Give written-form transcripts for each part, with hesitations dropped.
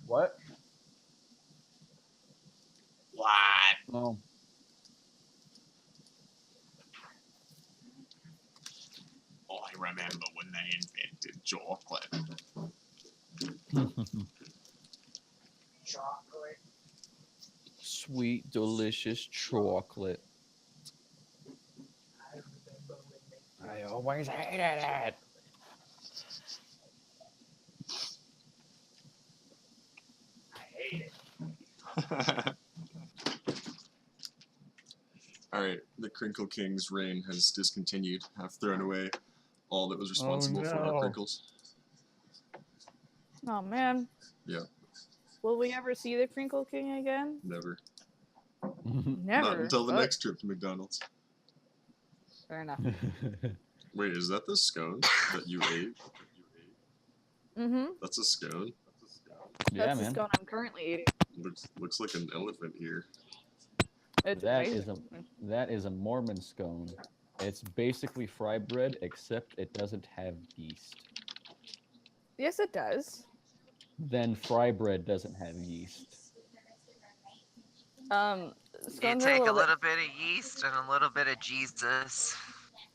What? What? Oh. I remember when they invented chocolate. Chocolate. Sweet, delicious chocolate. I remember when they. I always hated it. I hate it. Alright, the Crinkle King's reign has discontinued. I've thrown away all that was responsible for no. our crinkles. Oh man. Yeah. Will we ever see the Crinkle King again? Never. Never. Not until the Oh, next trip to McDonald's. Fair enough. Wait, is that the scone that you ate? Mm-hmm. That's a scone? Yeah, That's the man. scone I'm currently eating. Looks like an elephant here. It's That amazing. is a Mormon scone. It's basically fry bread, except it doesn't have yeast. Yes, it does. Then fry bread doesn't have yeast. Scones You are take a little little bit of yeast and a little bit of Jesus.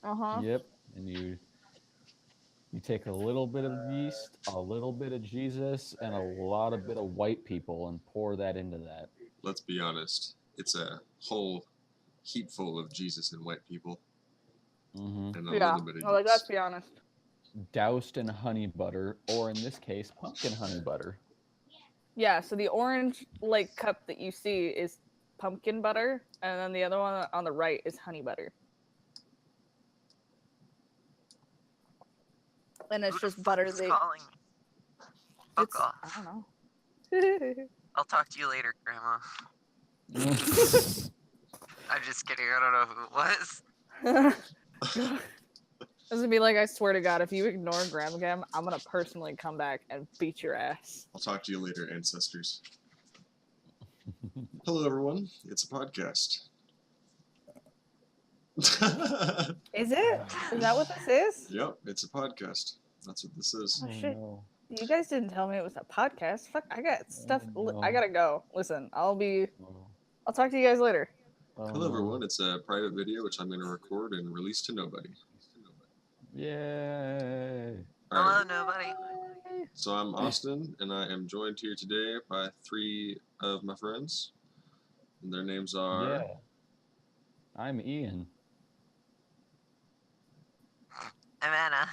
Uh-huh. Yep, and you take a little bit of yeast, a little bit of Jesus, and a lot of bit of white people, and pour that into that. Let's be honest. It's a whole heap full of Jesus and white people. Mm-hmm. And a Yeah. little bit of Well, like, let's yeast. be honest. Doused in honey butter, or in this case, pumpkin honey butter. Yeah, so the orange like cup that you see is pumpkin butter, and then the other one on the right is honey butter. And it's Who the just fuck butter. is They, calling me? Fuck it's, off. I don't know. I'll talk to you later, Grandma. I'm just kidding. I don't know who it was. This would be like, I swear to God, if you ignore Graham Gam, I'm gonna personally come back and beat your ass. I'll talk to you later, ancestors. Hello, everyone. It's a podcast. Is it? Is that what this is? Yep, it's a podcast. That's what this is. Oh shit! No. You guys didn't tell me it was a podcast. Fuck! I got stuff. no. I gotta go. Listen, I'll Oh. talk to you guys later. Oh, Hello, everyone. It's a private video which I'm going to record and release to nobody. Yay! All Hello, right. nobody. So I'm Austin, and I am joined here today by 3 of my friends. And their names are... Yeah. I'm Ian. I'm Anna.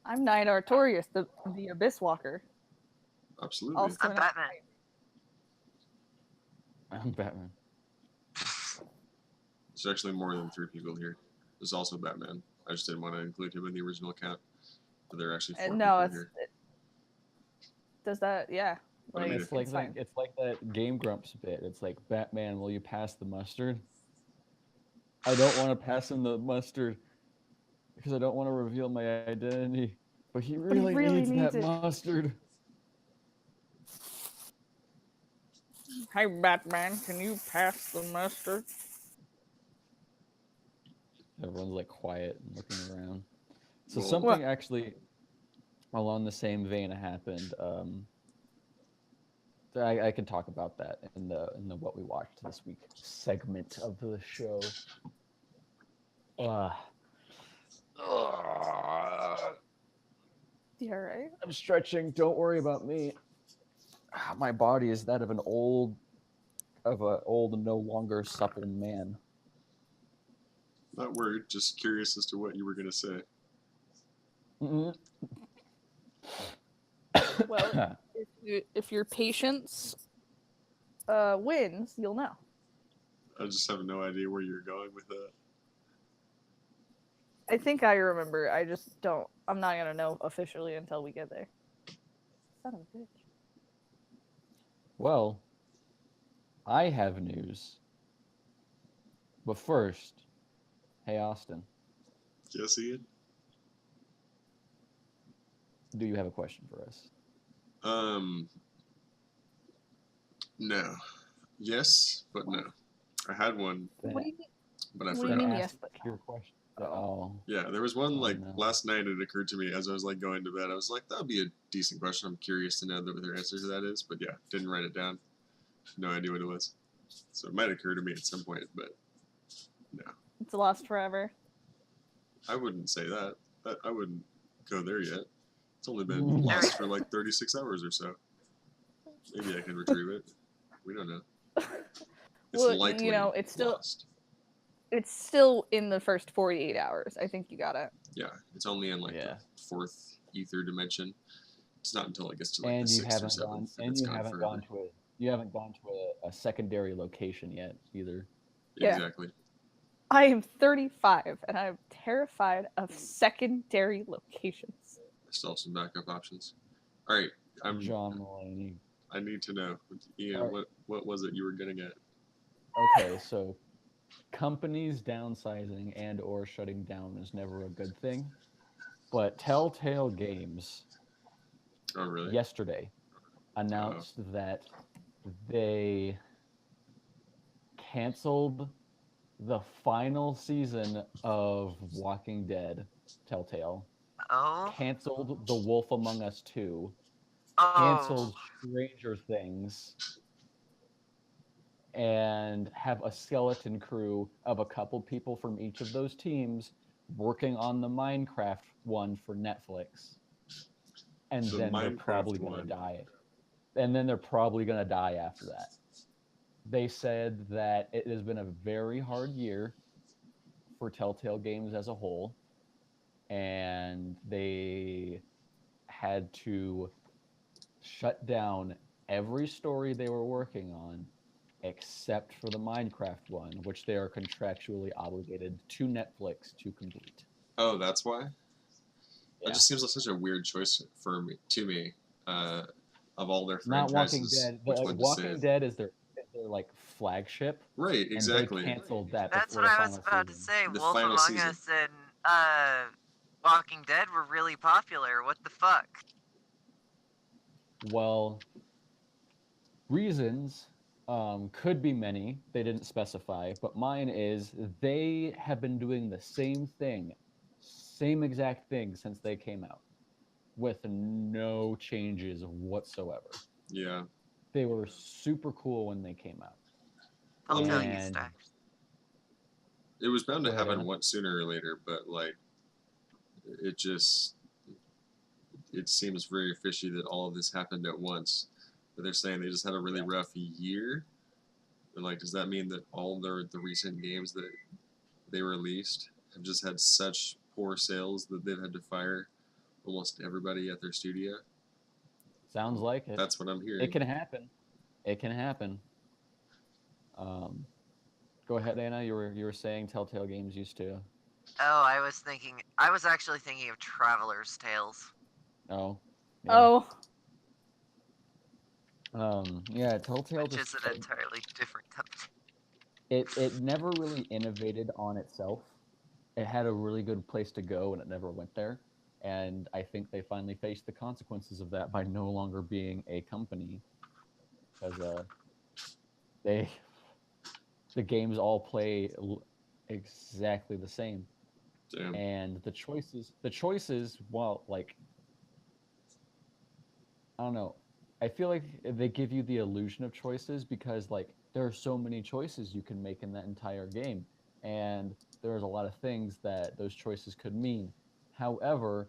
I'm Knight Artorius, the Abyss Walker. Absolutely. Also I'm known- Batman. I'm Batman. There's actually more than 3 people here. There's also Batman. I just didn't want to include him in the original count. But there are actually 4 No, people it's here. does that? Yeah. I mean, It's like fine. that. It's like that Game Grumps bit. It's like, Batman, will you pass the mustard? I don't want to pass him the mustard because I don't want to reveal my identity. But he really, needs that it. mustard. Hey, Batman, can you pass the mustard? Everyone's like quiet and looking around. So Well- something actually along the same vein happened. I can talk about that in the what we watched this week segment of the show. You alright? I'm stretching. Don't worry about me. My body is that of an old and no longer supple man. Not worried, just curious as to what you were going to say. Mhm. Well, if your patience wins, you'll know. I just have no idea where you're going with that. I think I remember. I just don't. I'm not gonna know officially until we get there. Son of a bitch. Well, I have news. But first, hey Austin, Yes, Ian? do you have a question for us? No. Yes, but no. I had one, What do you mean? but I What do you forgot. mean, Ask yes, but your question. Oh. Yeah, there was one Oh, like no. last night. It occurred to me as I was like going to bed. I was like, that would be a decent question. I'm curious to know what their answer to that is. But yeah, didn't write it down. No idea what it was. So it might occur to me at some point, but no, It's lost forever. I wouldn't say that. I wouldn't go there yet. It's only been lost for like 36 hours or so. Maybe I can retrieve it. We don't know. It's Well, likely you know, it's lost. still in the first 48 hours. I think you got it. Yeah, it's only in like Yeah. the fourth ether dimension. It's not until it gets to like And the you sixth or haven't gone. seventh that And it's you gone haven't forever. gone to a. You haven't gone to a secondary location yet either. Yeah. Exactly. I am 35 and I'm terrified of secondary locations. I still have some backup options. All right, John Mulaney. I need to know, Ian, All right. what was it you were getting at? Okay, so companies downsizing and or shutting down is never a good thing. But Telltale Games Oh, really? yesterday announced that they canceled the final season of Walking Dead. Telltale Oh. canceled The Wolf Among Us 2, Oh. canceled Stranger Things, and have a skeleton crew of a couple people from each of those teams working on the Minecraft one for Netflix. And The then they're Minecraft probably going to one. die. And then they're probably going to die after that. They said that it has been a very hard year for Telltale Games as a whole. And they had to shut down every story they were working on except for the Minecraft one, which they are contractually obligated to Netflix to complete. Oh, that's why? Yeah. That just seems like such a weird choice for me, of all their Not Walking franchises. Dead. Which But one to Walking save? Dead is their like flagship, Right, and exactly. they canceled that That's before what the I was final about to season. say. The Wolf final Among season. Us and Walking Dead were really popular. What the fuck? Well, reasons could be many. They didn't specify, but mine is they have been doing the same thing, same exact thing since they came out, with no changes whatsoever. Yeah. They were super cool when they came out. I'll tell you, And Stacks. It was bound to Go ahead, happen Anna. once sooner or later, but like, it just it seems very fishy that all of this happened at once. But they're saying they just had a really rough year. And like, does that mean that all the recent games that they released have just had such poor sales that they've had to fire almost everybody at their studio? Sounds like it. That's what I'm hearing. It can happen. It can happen. Go ahead, Anna. You were saying Telltale Games used to. Oh, I was actually thinking of Traveler's Tales. Oh. Yeah. Oh, Yeah. Telltale Which just is an entirely different company. it never really innovated on itself. It had a really good place to go, and it never went there. And I think they finally faced the consequences of that by no longer being a company, because they the games all play exactly the same. Damn. And the choices, well, like, I don't know, I feel like they give you the illusion of choices because like there are so many choices you can make in that entire game, and there's a lot of things that those choices could mean. However,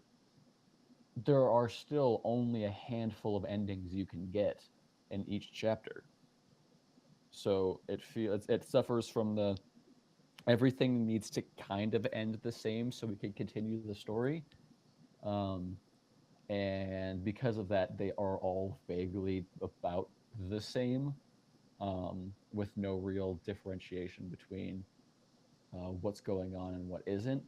there are still only a handful of endings you can get in each chapter. So it suffers from the everything needs to kind of end the same so we can continue the story. And because of that, they are all vaguely about the same, with no real differentiation between what's going on and what isn't.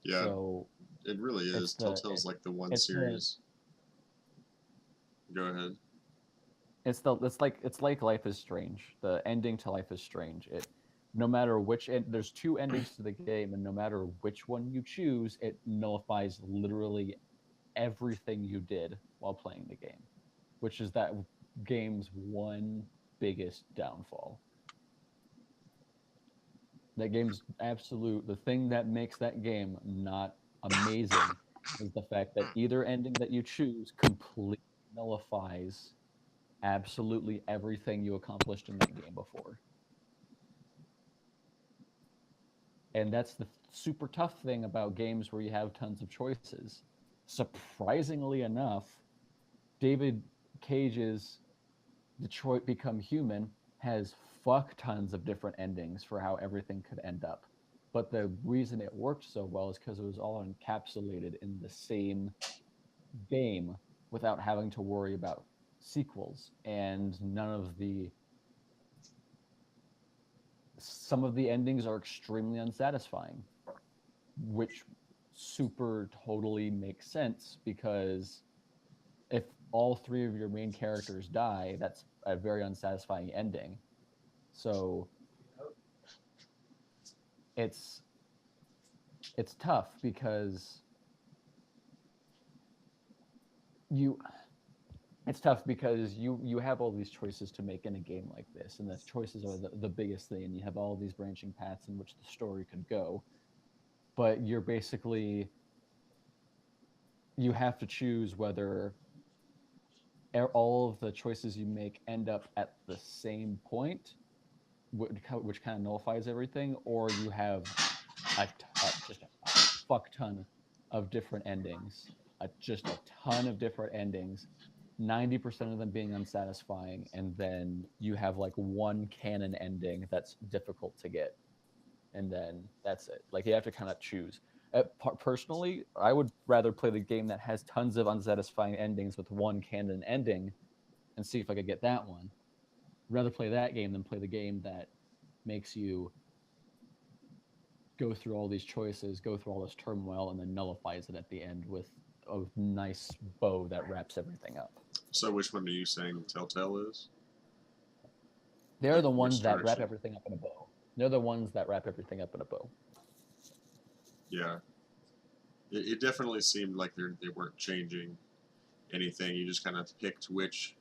Yeah, So it really is. it's the- Telltale's like the one it's the- series. Go ahead. it's like Life is Strange. The ending to Life is Strange. No matter which there's two endings to the game, and no matter which one you choose, it nullifies literally everything you did while playing the game, which is that game's one biggest downfall. That game's absolute. The thing that makes that game not amazing is the fact that either ending that you choose completely nullifies absolutely everything you accomplished in that game before. And that's the super tough thing about games where you have tons of choices. Surprisingly enough, David Cage's Detroit Become Human has fuck tons of different endings for how everything could end up. But the reason it worked so well is because it was all encapsulated in the same game without having to worry about sequels. And some of the endings are extremely unsatisfying, which super totally makes sense because if all three of your main characters die, that's a very unsatisfying ending. So it's tough because you you have all these choices to make in a game like this, and those choices are the biggest thing, and you have all these branching paths in which the story could go, but you have to choose whether all of the choices you make end up at the same point, which kind of nullifies everything, or you have just a fuck ton of different endings, just a ton of different endings, 90% of them being unsatisfying, and then you have like one canon ending that's difficult to get, and then that's it. Like you have to kind of choose. Personally, I would rather play the game that has tons of unsatisfying endings with one canon ending and see if I could get that one. Rather play that game than play the game that makes you go through all these choices, go through all this turmoil, and then nullifies it at the end with a nice bow that wraps everything up. So which one are you saying Telltale is? They're Like, the which ones that wrap direction? everything up in a bow. They're the ones that wrap everything up in a bow. Yeah. It definitely seemed like they weren't changing anything. You just kind of picked which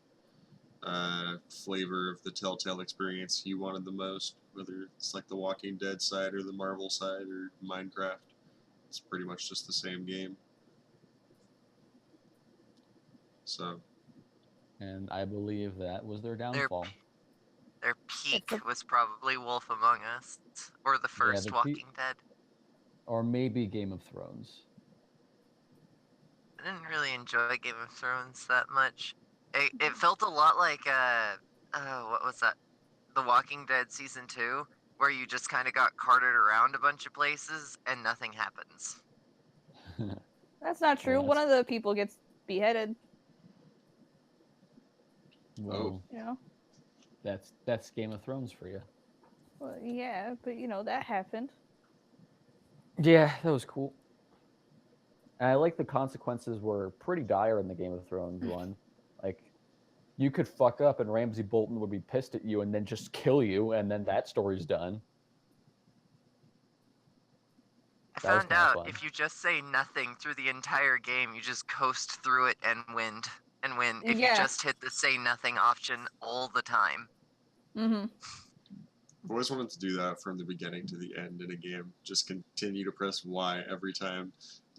flavor of the Telltale experience you wanted the most, whether it's like the Walking Dead side or the Marvel side or Minecraft. It's pretty much just the same game. So, And I believe that was their Their downfall. their peak a- was probably Wolf Among Us or the Yeah, first Walking Dead. or maybe Game of Thrones. I didn't really enjoy Game of Thrones that much. It felt a lot like what was that? The Walking Dead season 2, where you just kind of got carted around a bunch of places and nothing happens. That's not true. Well, One of the people gets beheaded. well, You know. that's Game of Thrones for you. Well, yeah, but that happened. Yeah, that was cool. And I like the consequences were pretty dire in the Game of Thrones one. Like, you could fuck up and Ramsay Bolton would be pissed at you and then just kill you, and then that story's done. I That was found kind of out fun. if you just say nothing through the entire game, you just coast through it and win. And win if you Yeah. just hit the say nothing option all the time. Mm-hmm. I've always wanted to do that from the beginning to the end in a game. Just continue to press Y every time.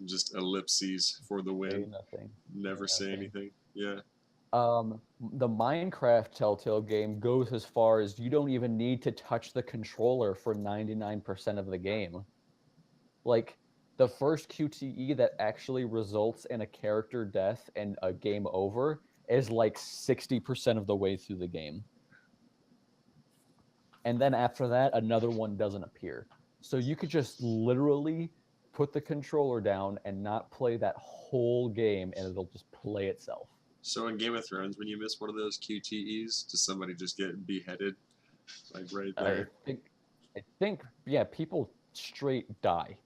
Just ellipses for the Say win. nothing. Never Say say nothing. anything. Yeah. The Minecraft Telltale game goes as far as you don't even need to touch the controller for 99% of the game. Like, the first QTE that actually results in a character death and a game over is like 60% of the way through the game. And then after that, another one doesn't appear. So you could just literally put the controller down and not play that whole game, and it'll just play itself. So in Game of Thrones, when you miss one of those QTEs, does somebody just get beheaded? Like right there? I think, yeah, people straight die.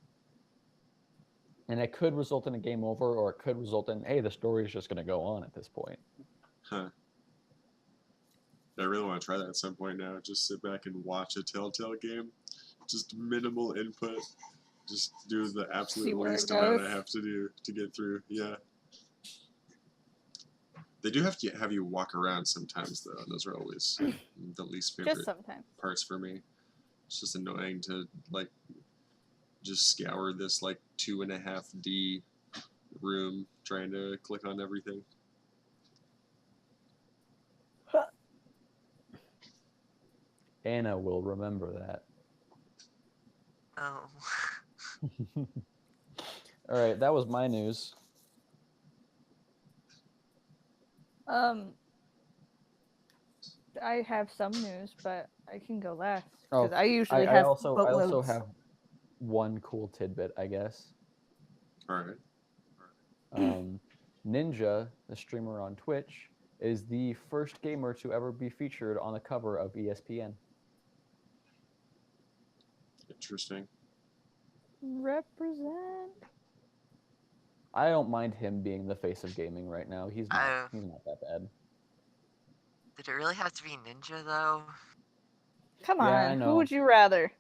And it could result in a game over, or it could result in, hey, the story is just going to go on at this point. Huh. I really want to try that at some point now. Just sit back and watch a Telltale game. Just minimal input. Just do the absolute See where it least amount I goes. have to do to get through. Yeah. They do have to have you walk around sometimes, though. Those are always the least favorite Just sometimes. parts for me. It's just annoying to like just scour this like 2.5D room trying to click on everything. Anna will remember that. Oh. All right, that was my news. I have some news, but I can go last Oh, because I usually I have also boatloads. have one cool tidbit, I guess. All right. Ninja, the streamer on Twitch, is the first gamer to ever be featured on the cover of ESPN. Interesting. Represent. I don't mind him being the face of gaming right now. He's not that bad. Did it really have to be Ninja though? Come Yeah, I on, who know. would you rather?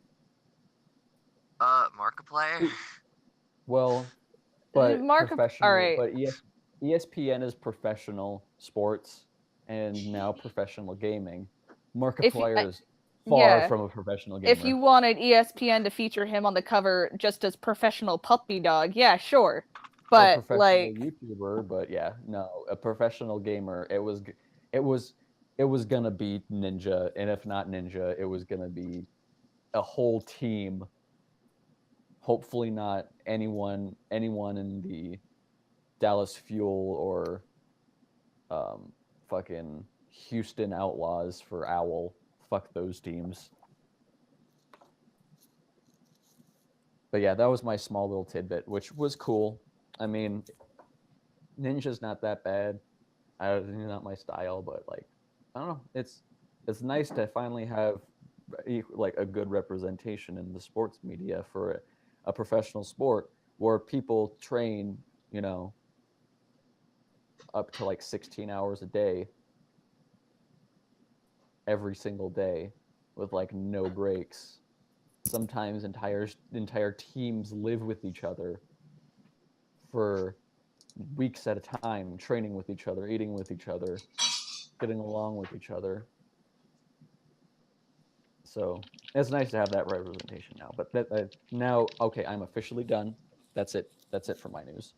Markiplier? Well, but professional. All right. But ESPN is professional sports, and now professional gaming. Markiplier is far from a professional gamer. If you wanted ESPN to feature him on the cover just as professional puppy dog, yeah, sure. But or professional like YouTuber, but yeah, no, a professional gamer. It was gonna be Ninja, and if not Ninja, it was gonna be a whole team. Hopefully, not anyone in the Dallas Fuel or fucking Houston Outlaws for Owl. Fuck those teams. But yeah, that was my small little tidbit, which was cool. I mean, Ninja's not that bad. It's not my style, but like, I don't know. It's nice to finally have like a good representation in the sports media for a professional sport where people train, up to like 16 hours a day, every single day, with like no breaks. Sometimes entire teams live with each other for weeks at a time, training with each other, eating with each other, getting along with each other. So it's nice to have that representation now. But now, okay, I'm officially done. That's it. That's it for my news.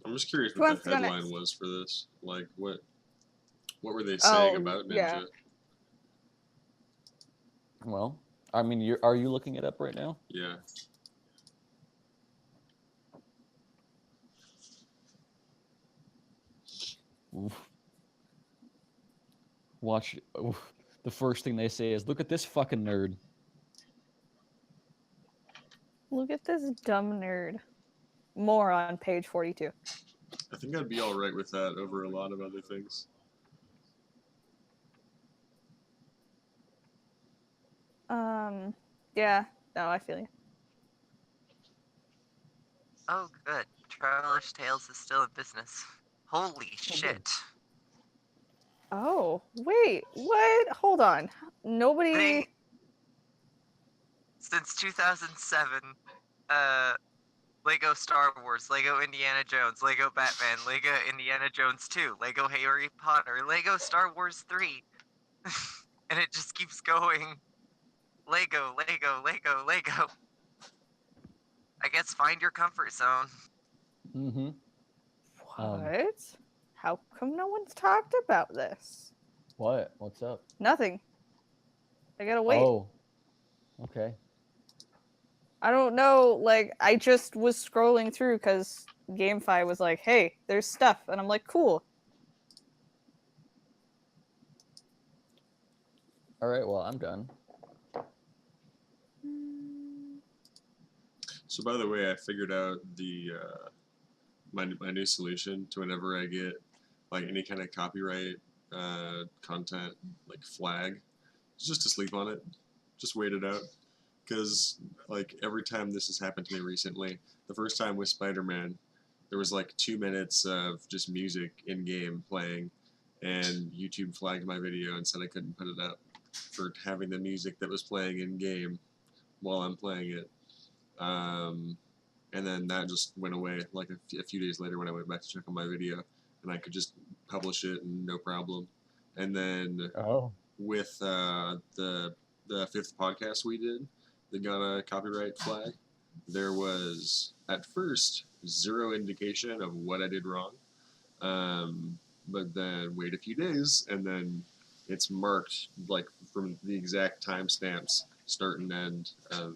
I'm just curious Who what wants the to go headline next? was for this. Like, what were they saying about Ninja? Yeah. Well, I mean, are you looking it up right now? Yeah. Oof. Watch. Oof. The first thing they say is, "Look at this fucking nerd." Look at this dumb nerd. More on page 42. I think I'd be all right with that over a lot of other things. Yeah. No, I feel you. Oh, good. Traveler's Tales is still in business. Holy shit. Oh, wait. What? Hold on. Nobody. Since 2007, Lego Star Wars, Lego Indiana Jones, Lego Batman, Lego Indiana Jones 2, Lego Harry Potter, Lego Star Wars 3. And it just keeps going. Lego, Lego, Lego, Lego. I guess find your comfort zone. Mm-hmm. What? How come no one's talked about this? What? What's up? Nothing. I gotta wait. Oh. Okay. I don't know. Like, I just was scrolling through because GameFi was like, hey, there's stuff. And I'm like, cool. All right. Well, I'm done. So, by the way, I figured out the my new solution to whenever I get like any kind of copyright content like flag, just to sleep on it, just wait it out. Because like every time this has happened to me recently, the first time with Spider-Man, there was like 2 minutes of just music in game playing, and YouTube flagged my video and said I couldn't put it up for having the music that was playing in game while I'm playing it. And then that just went away like a few days later when I went back to check on my video, and I could just publish it and no problem. And then with the fifth podcast we did that got a copyright flag, there was at first zero indication of what I did wrong. But then wait a few days, and then it's marked like from the exact timestamps, start and end of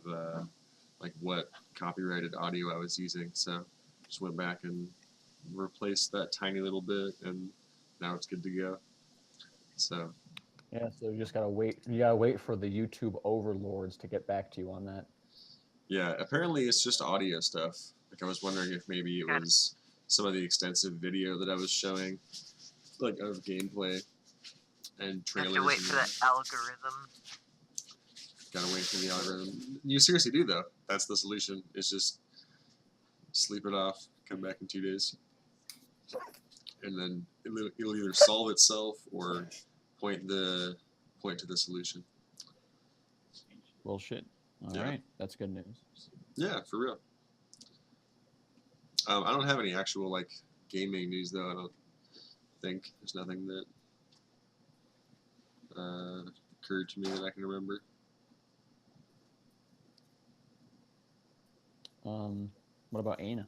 like what copyrighted audio I was using. So just went back and replaced that tiny little bit, and now it's good to go. So Yeah, so you just gotta wait. You gotta wait for the YouTube overlords to get back to you on that. yeah, apparently it's just audio stuff. Like I was wondering if maybe it Good. was some of the extensive video that I was showing, like of gameplay and You have trailers. to wait and for the algorithm. Gotta wait for the algorithm. You seriously do though. That's the solution. It's just sleep it off, come back in 2 days, and then it'll either solve itself or point to the solution. Well, shit. All Yeah. right, that's good news. Yeah, for real. I don't have any actual like gaming news though. I don't think there's nothing that occurred to me that I can remember. What about Ana?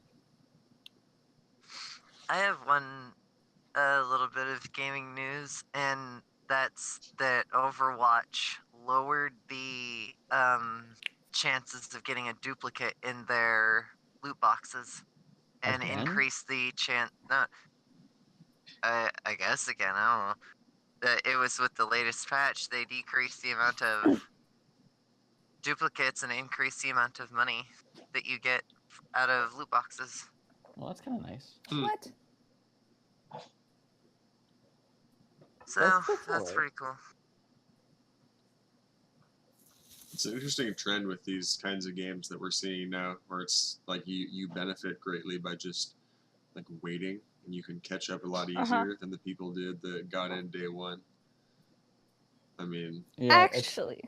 I have one little bit of gaming news, and that's that Overwatch lowered the chances of getting a duplicate in their loot boxes and Again? increased the chance. No, I guess again, I don't know. It was with the latest patch. They decreased the amount of duplicates and increased the amount of money that you get out of loot boxes. Well, that's kind of nice. What? So That's that's alright. pretty cool. It's an interesting trend with these kinds of games that we're seeing now, where it's like you benefit greatly by just like waiting, and you can catch up a lot easier than the people did that got in day one. I mean, Yeah. Actually,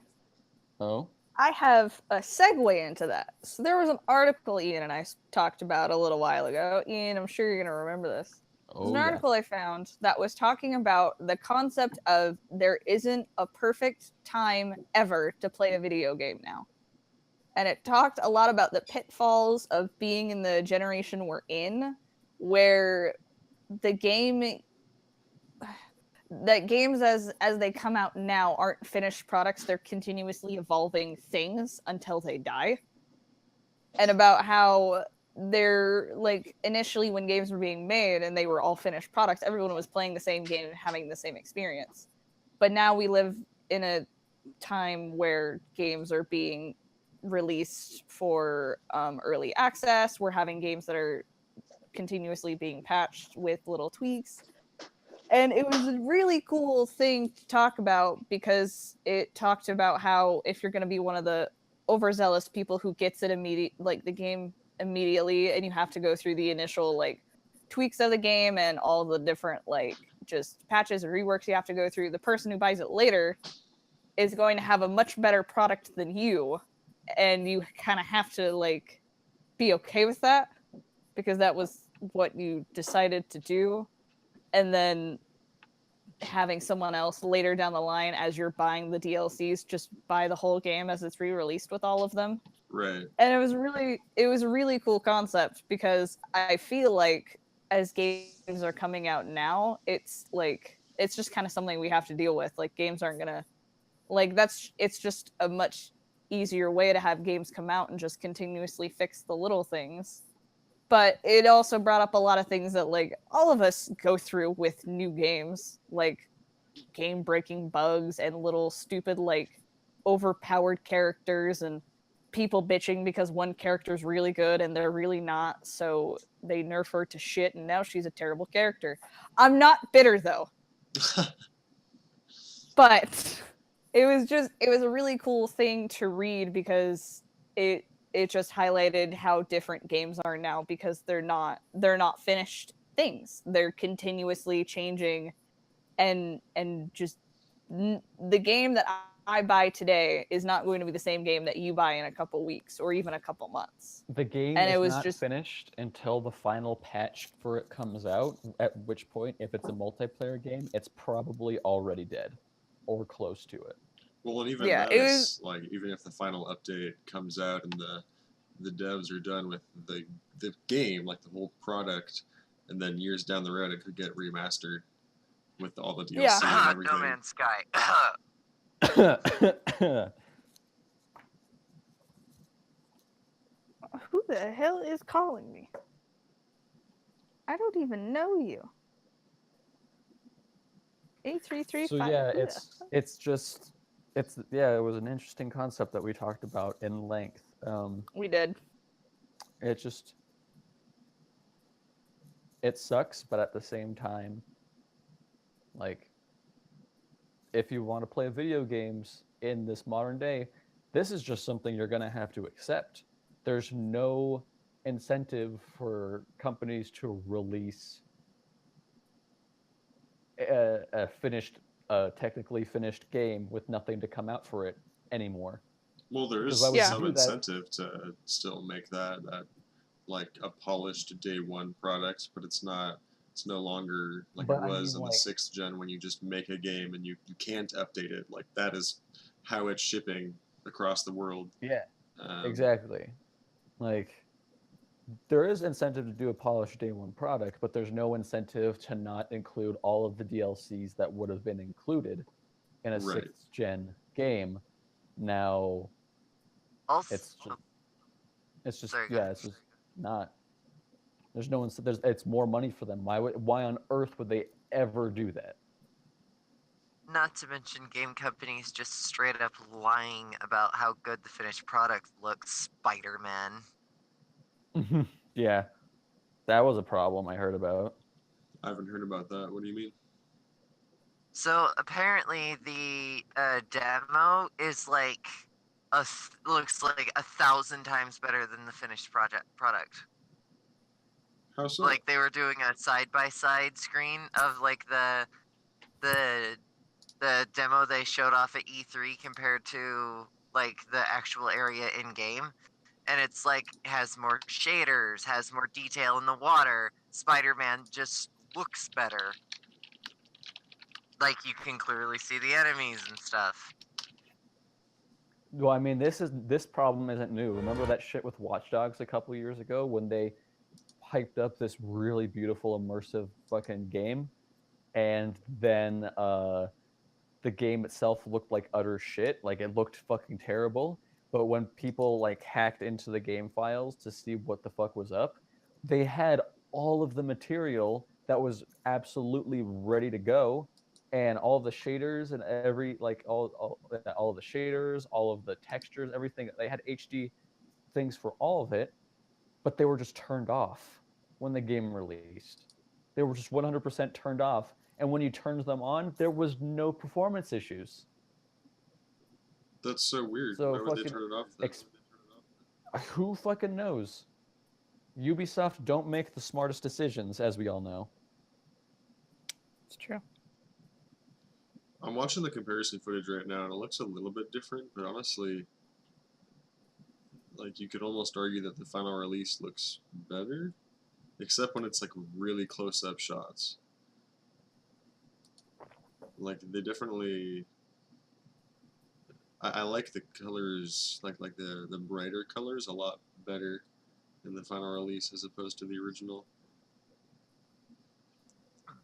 Oh. I have a segue into that. So there was an article Ian and I talked about a little while ago. Ian, I'm sure you're going to remember this. There's Oh an yeah. article I found that was talking about the concept of there isn't a perfect time ever to play a video game now. And it talked a lot about the pitfalls of being in the generation we're in, where the game that games as they come out now aren't finished products, they're continuously evolving things until they die. And about how they're like initially when games were being made and they were all finished products, everyone was playing the same game and having the same experience. But now we live in a time where games are being released for early access. We're having games that are continuously being patched with little tweaks. And it was a really cool thing to talk about because it talked about how if you're going to be one of the overzealous people who gets it the game immediately, and you have to go through the initial like tweaks of the game and all the different like just patches and reworks you have to go through, the person who buys it later is going to have a much better product than you, and you kind of have to like be okay with that because that was what you decided to do. And then having someone else later down the line as you're buying the DLCs just buy the whole game as it's re-released with all of them. right. And it was a really cool concept because I feel like as games are coming out now, it's just kind of something we have to deal with. Like games aren't gonna it's just a much easier way to have games come out and just continuously fix the little things. But it also brought up a lot of things that like all of us go through with new games, like game breaking bugs and little stupid like overpowered characters and people bitching because one character's really good and they're really not, so they nerf her to shit and now she's a terrible character. I'm not bitter though. But it was a really cool thing to read because it just highlighted how different games are now because they're not finished things. They're continuously changing, and just the game that I buy today is not going to be the same game that you buy in a couple weeks or even a couple months. The game And is it was not just finished until the final patch for it comes out, at which point, if it's a multiplayer game, it's probably already dead. or close to it. Well, and even Yeah, that it is like, even if the final update comes out and the devs are done with the game, like the whole product, and then years down the road it could get remastered with all the DLC Yeah. and everything. No Man's Sky. Who the hell is calling me? I don't even know you. 8335. So yeah, it's just it was an interesting concept that we talked about in length. We did. It just it sucks, but at the same time, like if you want to play video games in this modern day, this is just something you're gonna have to accept. There's no incentive for companies to release a finished, technically finished game with nothing to come out for it anymore. Well, there is Because why would Yeah. some you do that? incentive to still make that like a polished day one product, but it's not. It's no longer like But it I was mean, in the like, 6th gen when you just make a game and you can't update it. Like that is how it's shipping across the world. yeah, Um, exactly. Like, there is incentive to do a polished day one product, but there's no incentive to not include all of the DLCs that would have been included in a Right. 6th gen game. Now Also, it's just Sorry, go yeah, ahead. it's just not. There's no incentive. It's more money for them. Why on earth would they ever do that? not to mention game companies just straight up lying about how good the finished product looks. Spider-Man. Yeah, that was a problem I heard about. I haven't heard about that. What do you mean? So apparently the demo is like looks like 1,000 times better than the finished product. How so? Like they were doing a side by side screen of like the demo they showed off at E3 compared to like the actual area in game. And it's like has more shaders, has more detail in the water. Spider-Man just looks better. Like you can clearly see the enemies and stuff. Well, I mean, this problem isn't new. Remember that shit with Watch Dogs a couple years ago when they hyped up this really beautiful immersive fucking game, and then the game itself looked like utter shit. Like it looked fucking terrible. But when people like hacked into the game files to see what the fuck was up, they had all of the material that was absolutely ready to go, and all the shaders and every like all of the shaders, all of the textures, everything. They had HD things for all of it, but they were just turned off when the game released. They were just 100% turned off, and when you turned them on, there was no performance issues. That's so weird. So Why would they fucking turn it off then? Who fucking knows? Ubisoft don't make the smartest decisions, as we all know. It's true. I'm watching the comparison footage right now, and it looks a little bit different. But honestly, like you could almost argue that the final release looks better, except when it's like really close-up shots. Like they definitely. I like the colors, like the brighter colors, a lot better in the final release as opposed to the original.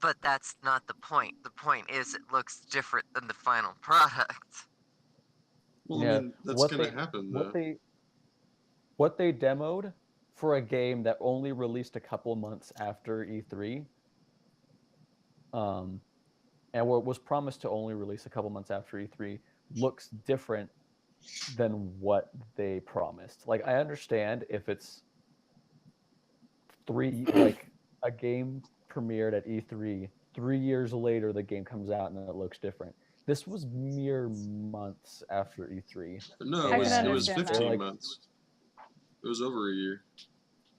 But that's not the point. The point is it looks different than the final product. Well, Yeah, I mean that's what gonna they happen what though. what they demoed for a game that only released a couple months after E3, and what was promised to only release a couple months after E3, looks different than what they promised. Like I understand if it's like a game premiered at E3, 3 years later the game comes out and it looks different. This was mere months after E3. No, I can it was understand that. 15 Like- months. It was over a year.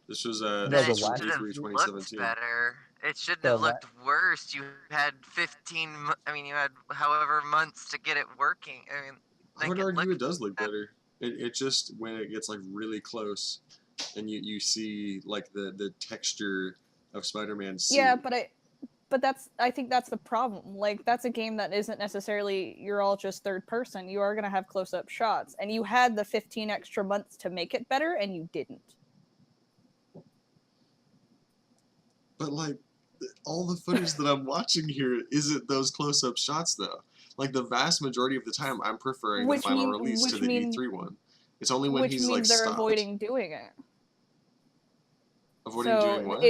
This was No, Then the it last- should have E3 looked 2017. better. It shouldn't The have la- looked worse. You had 15. I mean, you had however months to get it working. I mean, I would make argue look it does look better. It just when it gets like really close, and you see like the texture of Spider-Man's suit. Yeah, but but I think that's the problem. Like, that's a game that isn't necessarily you're all just third person. You are going to have close up shots, and you had the 15 extra months to make it better, and you didn't. But like, all the footage that I'm watching here isn't those close-up shots though. Like the vast majority of the time, I'm preferring the final release to the E3 one. It's only when Which he's means like they're stopped. avoiding doing it. Avoiding doing what?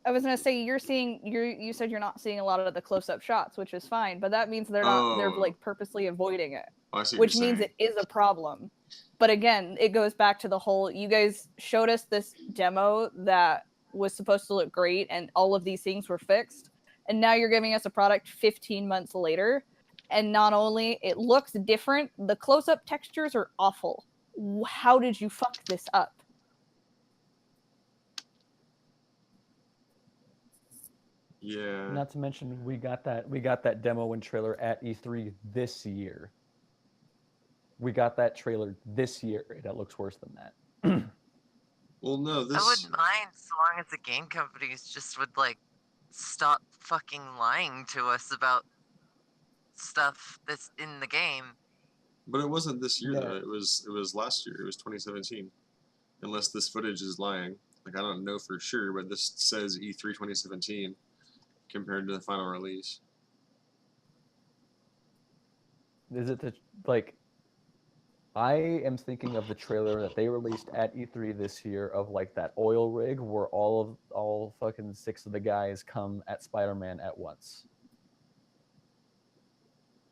I was gonna say you said you're not seeing a lot of the close-up shots, which is fine, but that means they're not they're like purposely avoiding it, I see what which you're means saying. it is a problem. But again, it goes back to the whole you guys showed us this demo that was supposed to look great and all of these things were fixed, and now you're giving us a product 15 months later, and not only it looks different, the close-up textures are awful. How did you fuck this up? Yeah. Not to mention we got that demo and trailer at E3 this year. We got that trailer this year. That looks worse than that. Well, no, this. I wouldn't mind so long as the game companies just would like stop fucking lying to us about stuff that's in the game. But it wasn't this year Yeah. though. It was last year. It was 2017. Unless this footage is lying. Like I don't know for sure, but this says E3 2017 compared to the final release. Is it like? I am thinking of the trailer that they released at E3 this year of like that oil rig where all fucking 6 of the guys come at Spider-Man at once.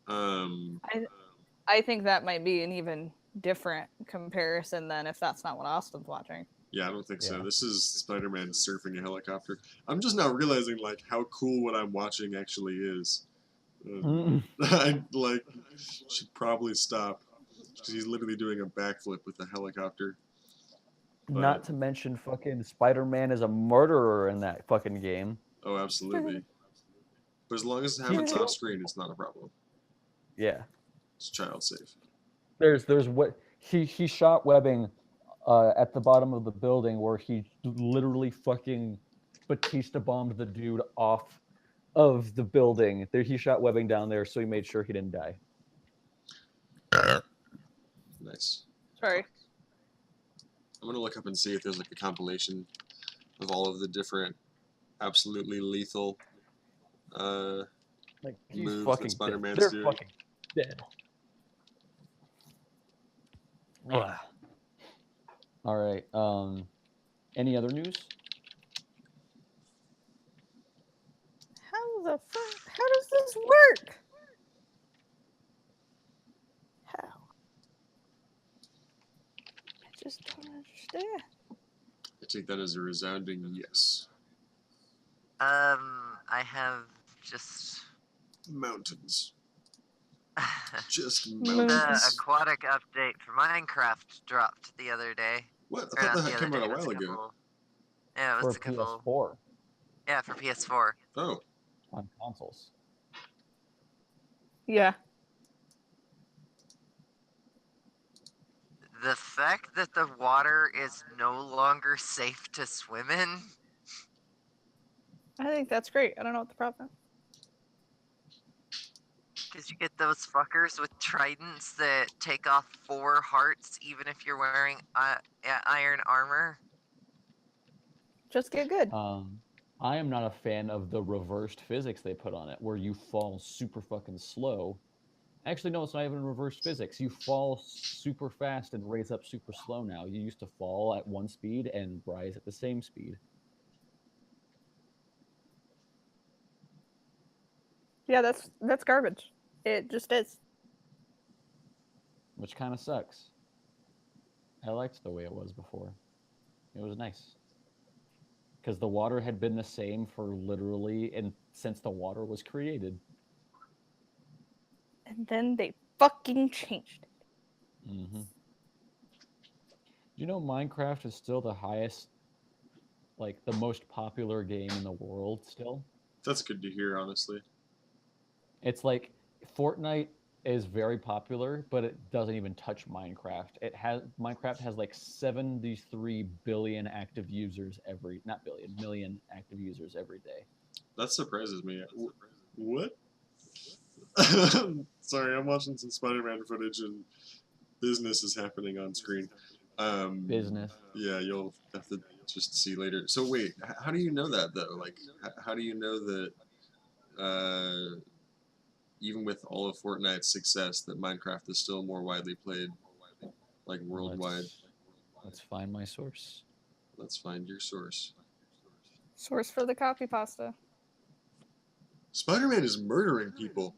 I think that might be an even different comparison than if that's not what Austin's watching. Yeah, I don't think so. Yeah. This is Spider-Man surfing a helicopter. I'm just now realizing like how cool what I'm watching actually is. I like should probably stop because he's literally doing a backflip with a helicopter. Not to mention fucking Spider-Man is a murderer in that fucking game. Oh, absolutely. But as long as it happens off screen, it's not a problem. Yeah. It's child safe. There's what he shot webbing at the bottom of the building where he literally fucking Batista bombed the dude off of the building. There he shot webbing down there, so he made sure he didn't die. Nice. Sorry. I'm gonna look up and see if there's like a compilation of all of the different absolutely lethal Like he's moves fucking that Spider-Man's dead. They're doing. fucking dead. Ugh. All right. Any other news? How does this work? How? I just don't understand. I take that as a resounding yes. I have just Mountains. Just the mountains. aquatic update for Minecraft dropped the other day. What? Or I not thought the that other came day, out a it was while ago. couple- Yeah, it For was a couple. PS4 Yeah, for PS4. Oh, on consoles. Yeah. The fact that the water is no longer safe to swim in. I think that's great. I don't know what the problem is. Because you get those fuckers with tridents that take off 4 hearts even if you're wearing iron armor. Just get good. I am not a fan of the reversed physics they put on it, where you fall super fucking slow. Actually, no, it's not even reversed physics. You fall super fast and raise up super slow now. You used to fall at one speed and rise at the same speed. Yeah, that's garbage. It just is. Which kind of sucks. I liked the way it was before. It was nice. Because the water had been the same for literally and since the water was created. And then they fucking changed it. Mm-hmm. You know Minecraft is still the highest, like the most popular game in the world still? that's good to hear, honestly. It's like Fortnite is very popular, but it doesn't even touch Minecraft. Minecraft has like 73 billion active users million active users every day. That surprises me. What? Sorry, I'm watching some Spider-Man footage and business is happening on screen. Business. Yeah, you'll have to just see later. So wait, how do you know that though? Like, how do you know that? Even with all of Fortnite's success, that Minecraft is still more widely played, like worldwide. Let's find my source. Let's find your source. Source for the copy pasta. Spider-Man is murdering people.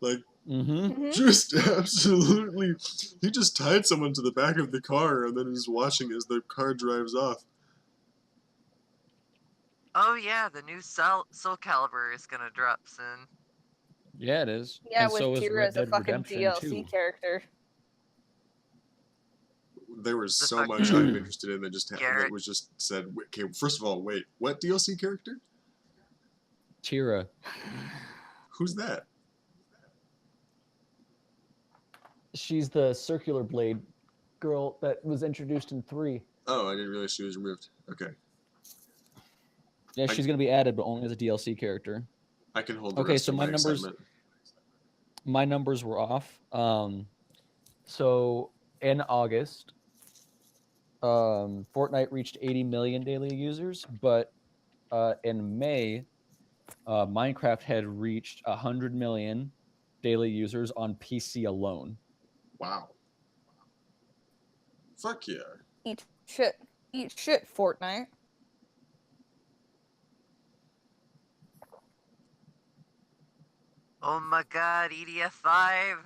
Like, Mm-hmm. just absolutely. He just tied someone to the back of the car and then is watching as the car drives off. Oh yeah, the new Soul Calibur is gonna drop soon. Yeah, it is. Yeah, And with so is Kira Red as a Dead fucking Redemption DLC 2. character. There was The so much fucking- I'm interested in that just that Garrett. was just said. Okay, first of all, wait, what DLC character? Tira. Who's that? She's the circular blade girl that was introduced in 3. Oh, I didn't realize she was removed. Okay, Yeah, she's going to be added, but only as a DLC character. I can hold the Okay, rest so of my my numbers- excitement. My numbers were off. So in August, Fortnite reached 80 million daily users, but in May, Minecraft had reached 100 million daily users on PC alone. Wow. Fuck yeah. Eat shit, Fortnite. Oh my god, EDF 5.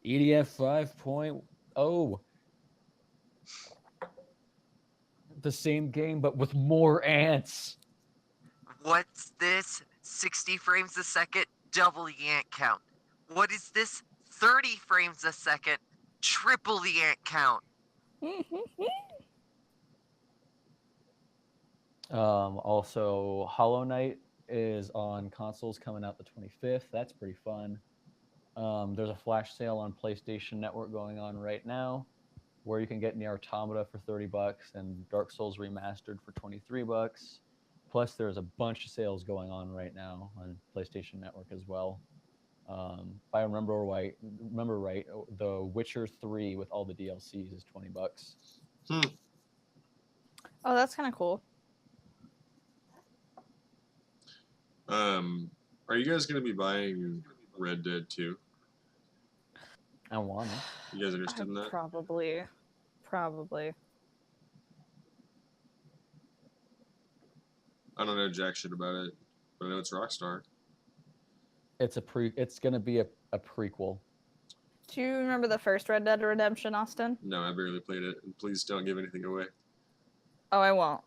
EDF 5.0. The same game, but with more ants. What's this? 60 frames a second, double the ant count. What is this? 30 frames a second, triple the ant count. Also, Hollow Knight is on consoles coming out the 25th. That's pretty fun. There's a flash sale on PlayStation Network going on right now, where you can get Nier Automata for $30 and Dark Souls Remastered for $23. Plus, there's a bunch of sales going on right now on PlayStation Network as well. If I remember right, The Witcher 3 with all the DLCs is $20. Oh, that's kind of cool. Are you guys gonna be buying Red Dead 2? I want it. You guys interested in that? Probably. I don't know jack shit about it, but I know it's Rockstar. It's gonna be a prequel. Do you remember the first Red Dead Redemption, Austin? No, I barely played it, and please don't give anything away. Oh, I won't.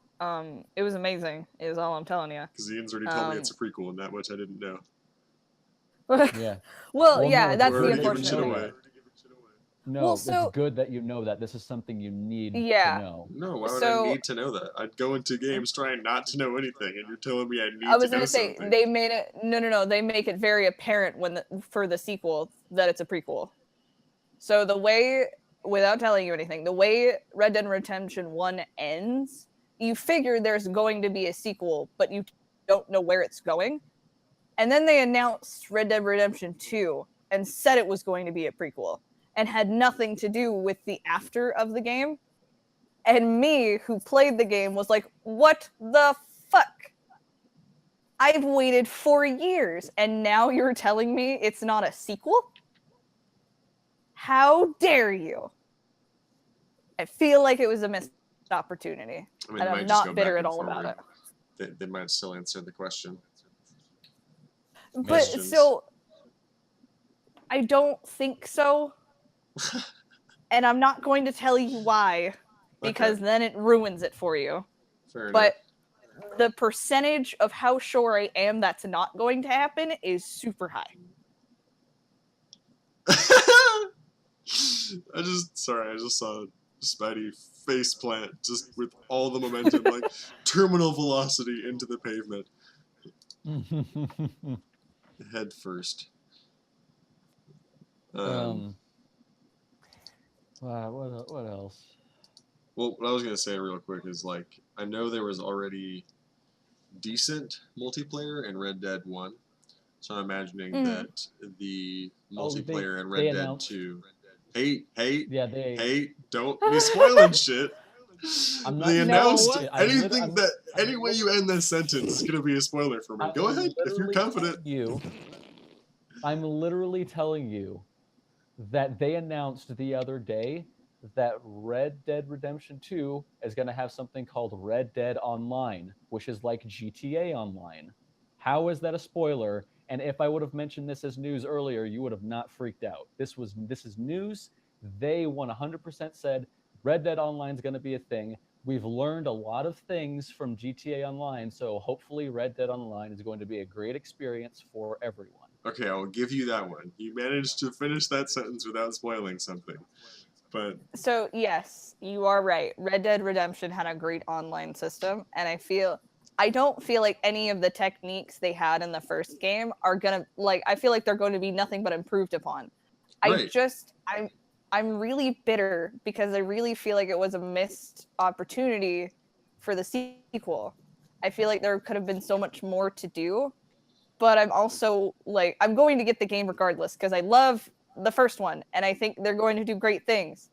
It was amazing. Is all I'm telling you. Because Ian's already told me it's a prequel, and that much I didn't know. Yeah. Well, Well, yeah, no, that's We're the already giving shit unfortunate away. thing. No, Well, so- it's good that you know that. This is something you need Yeah. to know. No, why would So- I need to know that? I'd go into games trying not to know anything, and you're telling me I need I was to know gonna say something. they made it. No. They make it very apparent for the sequel that it's a prequel. So the way, without telling you anything, the way Red Dead Redemption 1 ends, you figure there's going to be a sequel, but you don't know where it's going. And then they announced Red Dead Redemption 2 and said it was going to be a prequel and had nothing to do with the after of the game. And me, who played the game, was like, what the fuck? I've waited 4 years and now you're telling me it's not a sequel? How dare you? I feel like it was a missed opportunity. I mean, And they I'm might just go not bitter back at and all about forward. it. They might still answer the question. But Questions. so I don't think so. And I'm not going to tell you why, because Okay, then it ruins it for you. fair But the percentage of how sure I am that's not going to happen is super high. enough. I just saw Spidey face plant just with all the momentum, like terminal velocity into the pavement, head first. What else? Well, what I was gonna say real quick is like I know there was already decent multiplayer in Red Dead 1. So I'm imagining Mhm. that the Oh, multiplayer in they Red Dead announced- 2. Hey, Yeah, they. don't be spoiling shit. I'm not. They No. announced I'm lit- anything I'm- that I'm any way you end this sentence is gonna be a spoiler for me. I'm Go ahead if you're literally confident. telling you. I'm literally telling you that they announced the other day that Red Dead Redemption 2 is going to have something called Red Dead Online, which is like GTA Online. How is that a spoiler? And if I would have mentioned this as news earlier, you would have not freaked out. This is news. They 100% said Red Dead Online is going to be a thing. We've learned a lot of things from GTA Online, so hopefully Red Dead Online is going to be a great experience for everyone. Okay, I'll give you that one. You managed to finish that sentence without spoiling something. But So yes, you are right. Red Dead Redemption had a great online system, and I don't feel like any of the techniques they had in the first game are gonna like. I feel like they're going to be nothing but improved upon. Right. I'm really bitter because I really feel like it was a missed opportunity for the sequel. I feel like there could have been so much more to do, but I'm also like I'm going to get the game regardless because I love the first one and I think they're going to do great things.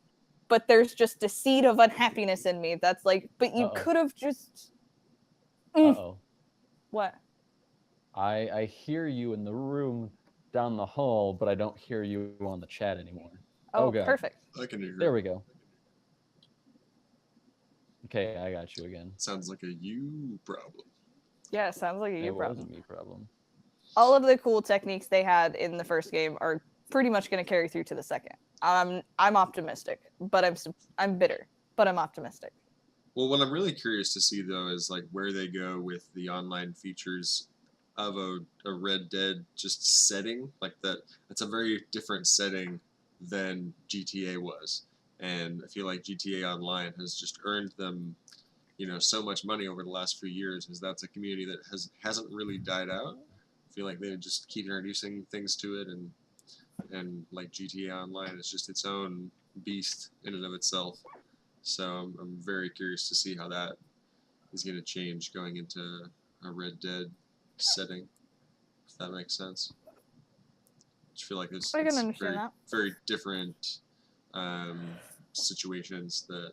But there's just a seed of unhappiness in me that's like, but you Uh-oh. could have just Uh-oh. what? I hear you in the room down the hall, but I don't hear you on the chat anymore. Oh, God. perfect. I can agree. There we go. Okay, I got you again. Sounds like a you problem. Yeah, sounds like a you It was problem. a me problem. All of the cool techniques they had in the first game are pretty much going to carry through to the second. I'm optimistic, but I'm bitter, but I'm optimistic. Well, what I'm really curious to see though is like where they go with the online features of a Red Dead just setting like that. It's a very different setting than GTA was, and I feel like GTA Online has just earned them, so much money over the last few years. Is that's a community that hasn't really died out. I feel like they just keep introducing things to it, and like GTA Online is just its own beast in and of itself. So I'm very curious to see how that is going to change going into a Red Dead setting, if that makes sense. I just feel like it's I can understand very, that. very different situations that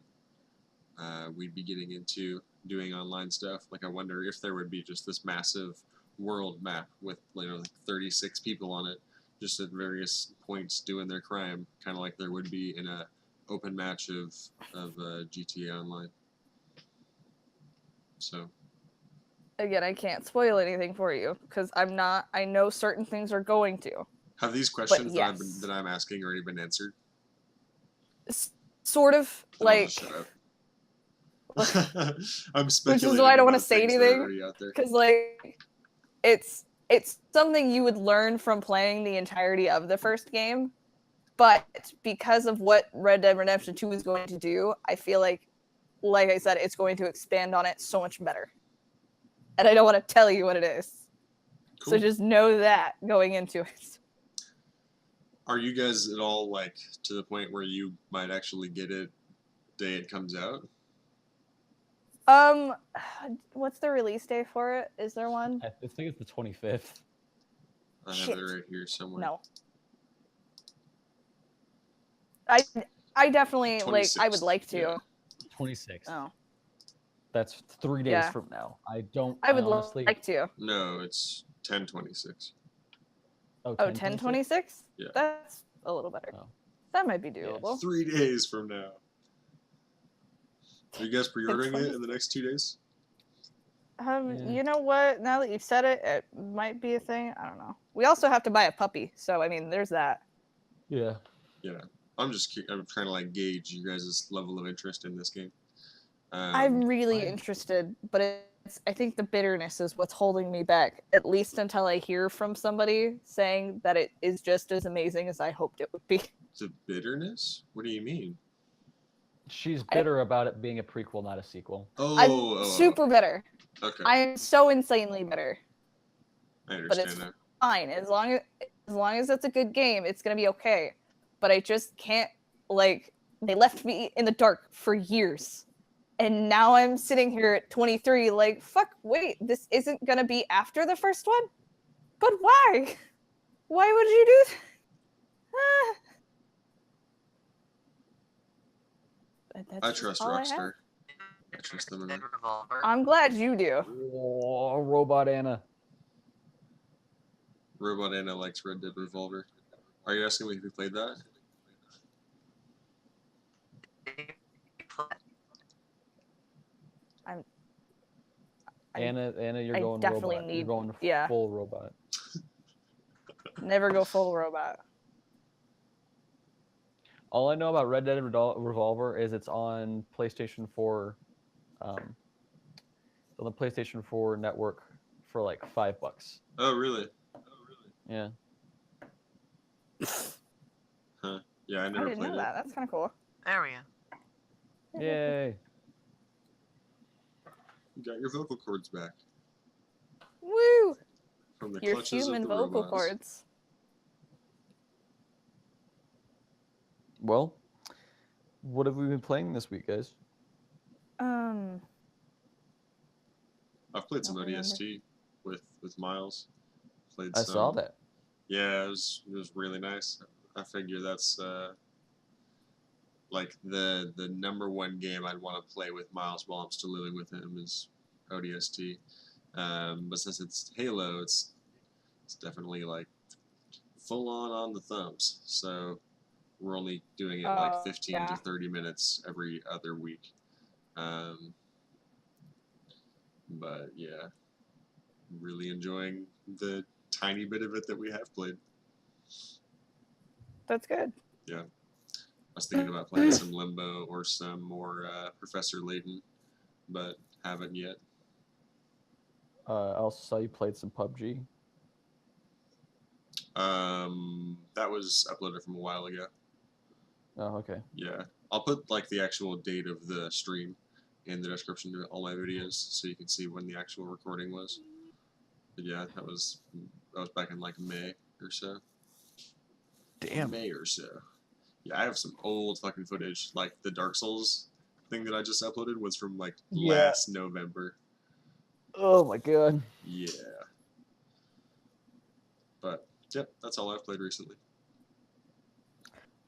we'd be getting into doing online stuff. Like I wonder if there would be just this massive world map with like 36 people on it, just at various points doing their crime, kind of like there would be in a open match of GTA Online. So Again, I can't spoil anything for you because I'm not. I know certain things are going to. have these questions yes. that I'm asking already been answered? Sort of Then I'll like. just shut up. I'm speculating. Which is why I don't want about to say things that are anything already out there. because like it's something you would learn from playing the entirety of the first game, but because of what Red Dead Redemption 2 is going to do, I feel like I said, it's going to expand on it so much better. And I don't want to tell you what it is. Cool. So just know that going into it. Are you guys at all like to the point where you might actually get it the day it comes out? What's the release day for it? Is there one? I think it's the 25th. I have Shit. it right here somewhere. No. I definitely like. I would 26th, like to. yeah. 26th. Oh, That's 3 days Yeah. from now. I I would honestly. like to. No, it's 10/26. Oh, 10/26? Yeah. That's a little better. Oh. That might be doable. 3 days from now. Are you guys pre-ordering it in the next 2 days? Yeah. You know what? Now that you've said it, it might be a thing. I don't know. We also have to buy a puppy, so I mean, there's that. Yeah. Yeah. I'm trying to like gauge you guys' level of interest in this game. I'm really interested, but I think the bitterness is what's holding me back, at least until I hear from somebody saying that it is just as amazing as I hoped it would be. The bitterness? What do you mean? She's bitter about it being a prequel, not a sequel. I'm super bitter. Okay. I am so insanely bitter. I But understand it's that. fine. As long as it's a good game, it's gonna be okay. But I just can't, like, they left me in the dark for years. And now I'm sitting here at 23, like, fuck, wait, this isn't gonna be after the first one? But why? Why would you do that? That's I just trust all I have. Rockstar. I trust them Dead enough. Revolver. I'm glad you do. Oh, Robot Anna. Robot Anna likes Red Dead Revolver. Are you asking me if we played that? Anna, you're I going definitely robot. need- You're going yeah. full robot. Never go full robot. All I know about Red Dead Revolver is it's on PlayStation 4, on the PlayStation 4 network for like $5. Oh, really? Yeah. Huh. Yeah, I I never didn't played know it. that. That's kind of cool. There we go. Yay. You got your vocal cords back Woo! from the Your clutches human of the vocal robots. cords. Well, what have we been playing this week, guys? I've played some Don't remember. ODST with Miles. Played I some. saw that. Yeah, it was really nice. I figure that's like the number one game I'd want to play with Miles while I'm still living with him is ODST. But since it's Halo, it's definitely like full on the thumbs. So we're only doing it like 15 yeah. to 30 minutes every other week. But yeah, really enjoying the tiny bit of it that we have played. That's good. Yeah. I was thinking about playing some Limbo or some more Professor Layton, but haven't yet. I also saw you played some PUBG. That was uploaded from a while ago. Oh, okay. Yeah. I'll put like the actual date of the stream in the description to all my videos so you can see when the actual recording was. But yeah, that was back in like May or so. Damn. May or so. Yeah, I have some old fucking footage. Like the Dark Souls thing that I just uploaded was from like last November. Oh my god. Yeah. But yep, that's all I've played recently.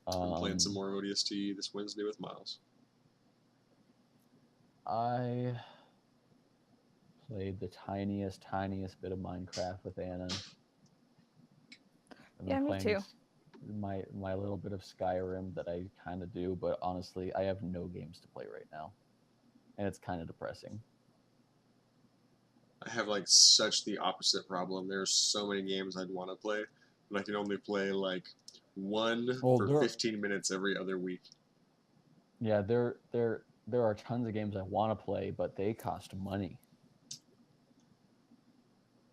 I'm playing some more ODST this Wednesday with Miles. I played the tiniest bit of Minecraft with Anna. I've been Yeah, me playing too. My little bit of Skyrim that I kind of do, but honestly, I have no games to play right now, and it's kind of depressing. I have like such the opposite problem. There's so many games I'd want to play, but I can only play like one for 15 minutes every other week. Yeah, there are tons of games I want to play, but they cost money.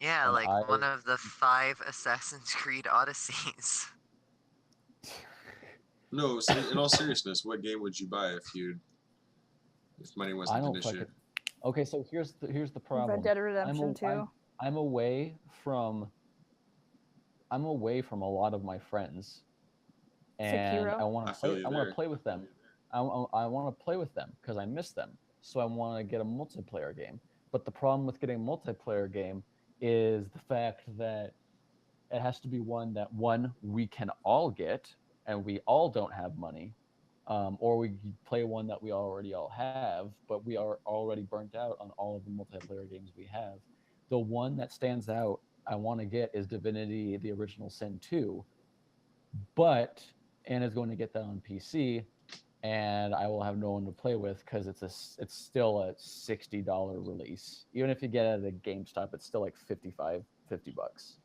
Yeah, And like one of the 5 Assassin's Creed Odysseys. No, in all seriousness, what game would you buy if money wasn't an issue? Okay, so here's the problem. Red Dead Redemption 2. I'm away from a lot of my friends, and I want to play with them. I want to play with them because I miss them. So I want to get a multiplayer game. But the problem with getting a multiplayer game is the fact that it has to be one that we can all get, and we all don't have money, or we play one that we already all have, but we are already burnt out on all of the multiplayer games we have. The one that stands out I want to get is Divinity: The Original Sin 2, but Anna's going to get that on PC, and I will have no one to play with because it's still a $60 release. Even if you get it at a GameStop, it's still like $50.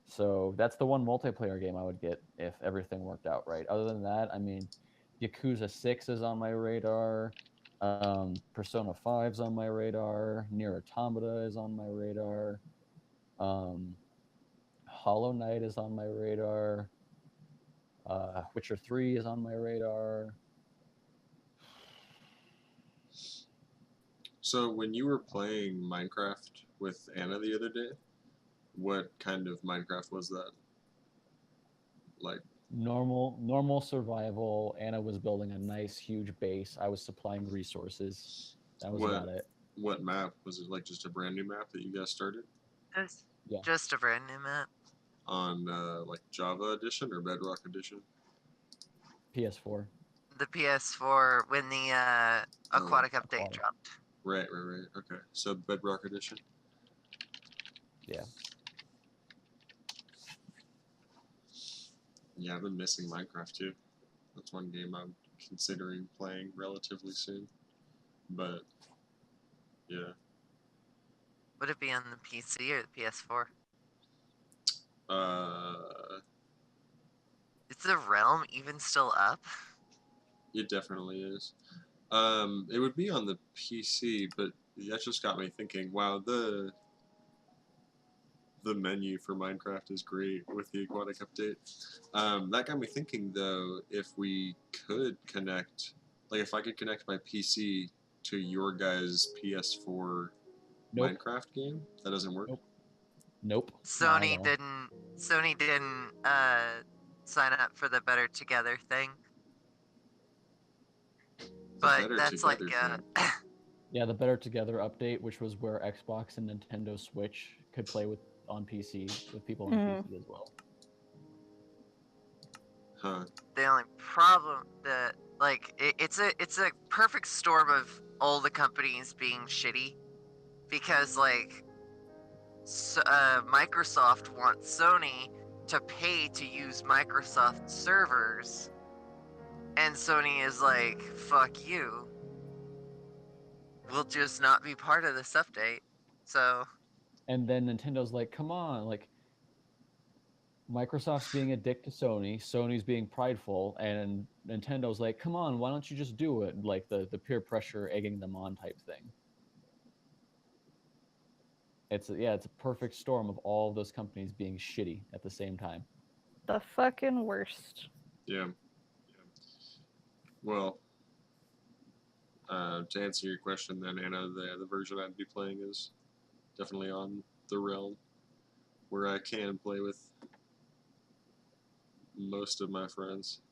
So that's the one multiplayer game I would get if everything worked out right. Other than that, I mean, Yakuza 6 is on my radar. Persona 5's on my radar. Nier Automata is on my radar. Hollow Knight is on my radar. Witcher 3 is on my radar. So when you were playing Minecraft with Anna the other day, what kind of Minecraft was that? Like Normal survival. Anna was building a nice huge base. I was supplying resources. That was What about it. what map was it? Like just a brand new map that you guys started It's Yeah. just a brand new map. on like Java Edition or Bedrock Edition? PS4. The PS4 when the aquatic update Aquatic. dropped. Right. Okay, so Bedrock Edition. Yeah. Yeah, I've been missing Minecraft too. That's one game I'm considering playing relatively soon. But yeah, Would it be on the PC or the PS4? Is the Realm even still up? it definitely is. It would be on the PC, but that just got me thinking. Wow, the menu for Minecraft is great with the aquatic update. That got me thinking though, if we could connect, like if I could connect my PC to your guys' PS4 Nope. Minecraft game, that doesn't work. Nope. Not at Sony all. didn't. Sony didn't sign up for the Better Together thing. But Better that's like Together Yeah, the Better Together update, which was where Xbox and Nintendo Switch could play with on PC with people on PC as well. Huh. the only problem that like it's a perfect storm of all the companies being shitty because like Microsoft wants Sony to pay to use Microsoft servers, and Sony is like, fuck you, we'll just not be part of this update. So And then Nintendo's like, come on, like Microsoft's being a dick to Sony, Sony's being prideful, and Nintendo's like, come on, why don't you just do it? Like the peer pressure egging them on type thing. It's a perfect storm of all of those companies being shitty at the same time. The fucking worst. Yeah. Well, to answer your question, then Anna, the version I'd be playing is definitely on the Realm, where I can play with most of my friends.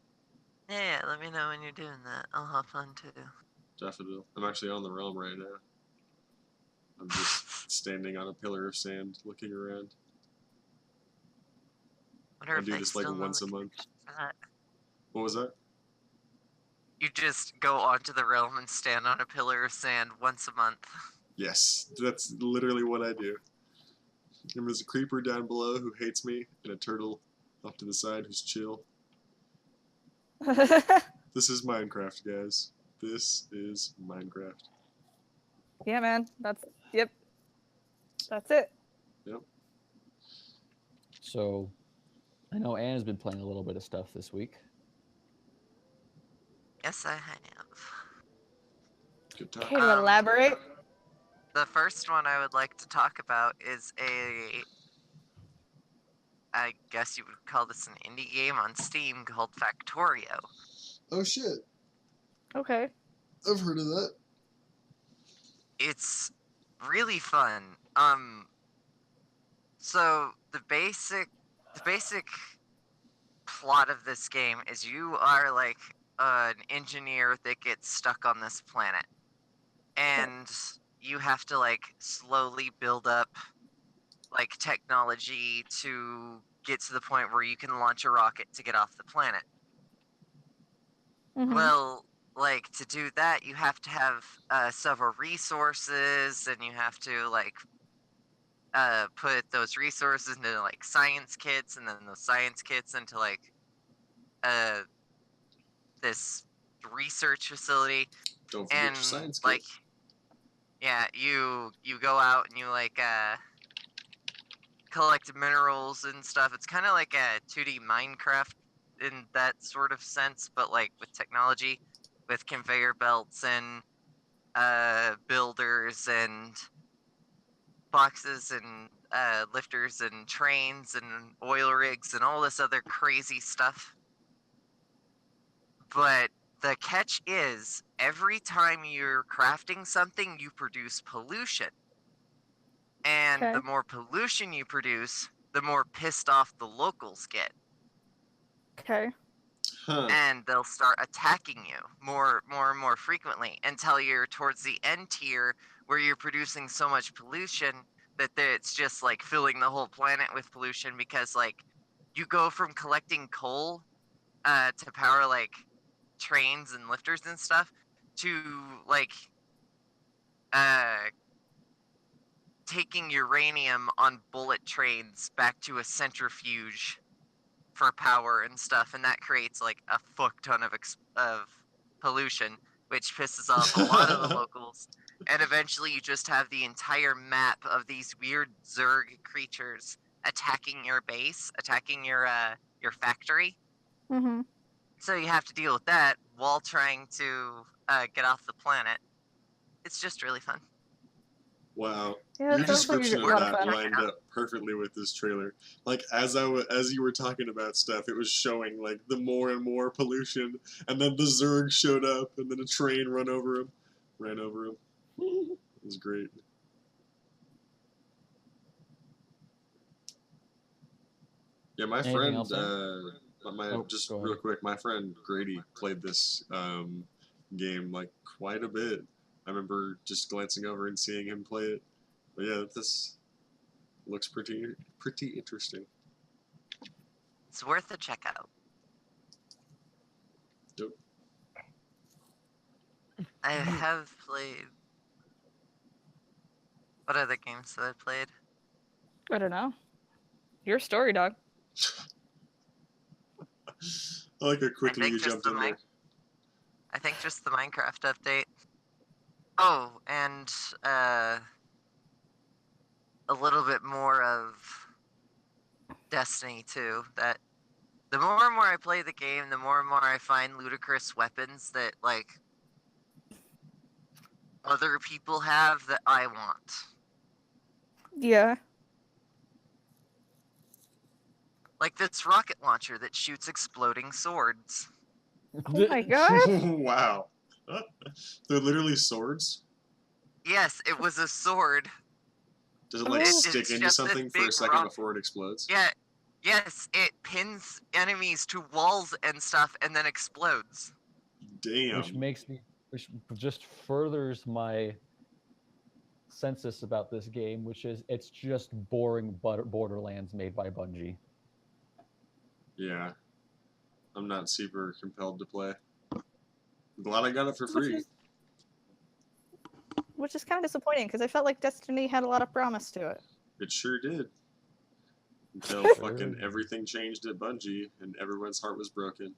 yeah, let me know when you're doing that. I'll hop on too. Definitely. I'm actually on the Realm right now. I'm just standing on a pillar of sand looking around. Wonder I if do they this like still know once the a month. connection for that. What was that? You just go onto the realm and stand on a pillar of sand once a month. Yes, that's literally what I do. And there's a creeper down below who hates me, and a turtle off to the side who's chill. This is Minecraft, guys. This is Minecraft. Yeah, man. That's it. Yep. So I know Anna's been playing a little bit of stuff this week. Yes, I have. Good talk. Can you elaborate? The first one I would like to talk about is I guess you would call this an indie game on Steam called Factorio. Oh shit! Okay. I've heard of that. It's really fun. So the basic plot of this game is you are like an engineer that gets stuck on this planet, and you have to like slowly build up like technology to get to the point where you can launch a rocket to get off the planet. Mhm. Well, like to do that, you have to have several resources, and you have to like put those resources into like science kits, and then those science kits into like this research facility. Don't forget And your science kit. like, yeah, you go out and you like collect minerals and stuff. It's kind of like a 2D Minecraft in that sort of sense, but like with technology, with conveyor belts and builders and boxes and lifters and trains and oil rigs and all this other crazy stuff. But the catch is, every time you're crafting something, you produce pollution. And the more pollution you produce, the more pissed off the locals get. Okay. Huh. and they'll start attacking you more and more frequently until you're towards the end tier where you're producing so much pollution that it's just like filling the whole planet with pollution because like you go from collecting coal to power like trains and lifters and stuff to like uh taking uranium on bullet trains back to a centrifuge for power and stuff, and that creates like a fuck ton of pollution, which pisses off a lot of the locals. And eventually, you just have the entire map of these weird Zerg creatures attacking your base, attacking your factory. Mm-hmm. So you have to deal with that while trying to get off the planet. It's just really fun. Wow. Yeah, Your it sounds like description a of lot of that fun. lined up perfectly with this trailer. Like as you were talking about stuff, it was showing like the more and more pollution, and then the Zerg showed up, and then a train ran over him. It was great. Yeah, my Anything friend, else, Oh, just go real ahead. quick, my friend Grady played this game like quite a bit. I remember just glancing over and seeing him play it. But yeah, this looks pretty interesting. It's worth a check out. Yep. I have played. What other games have I played? I don't know. Your story, dog. I like how quickly think you just jumped the in there. I think just the Minecraft update. Oh, and a little bit more of Destiny 2. That the more and more I play the game, the more and more I find ludicrous weapons that like other people have that I want. Yeah. Like this rocket launcher that shoots exploding swords. Oh my god. Wow. They're literally swords? Yes, it was a sword. Does it like Oh. stick It's into just this something for a big second rock. before it explodes? Yeah, yes, it pins enemies to walls and stuff and then explodes. Damn. which just furthers my census about this game, which is it's just boring Borderlands made by Bungie. Yeah. I'm not super compelled to play. I'm glad I got it for Which free. is kind of disappointing because I felt like Destiny had a lot of promise to it. It sure did. Until Sure. fucking everything changed at Bungie and everyone's heart was broken.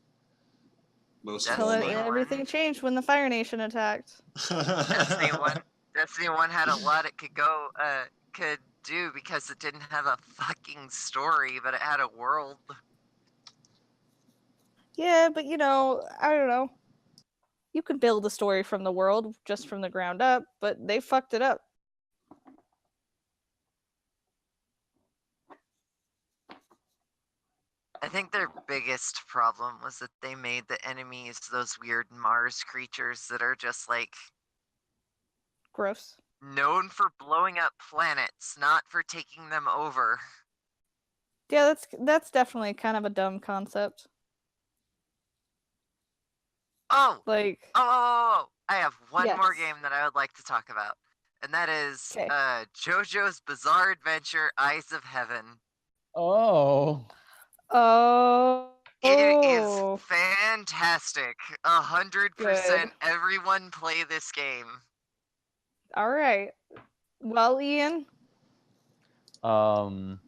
Most of Until all Destiny mine. one. Everything changed when the Fire Nation attacked. Destiny 1 had a lot it could do because it didn't have a fucking story, but it had a world. Yeah, but I don't know. You could build a story from the world just from the ground up, but they fucked it up. I think their biggest problem was that they made the enemies those weird Mars creatures that are just like Gross. known for blowing up planets, not for taking them over. Yeah, that's definitely kind of a dumb concept. Oh, Like, I have one more Yes. game that I would like to talk about, and that is 'Kay. JoJo's Bizarre Adventure: Eyes of Heaven. Oh, oh, It is fantastic. 100%. Good. Everyone play this game. All right. Well, Ian, what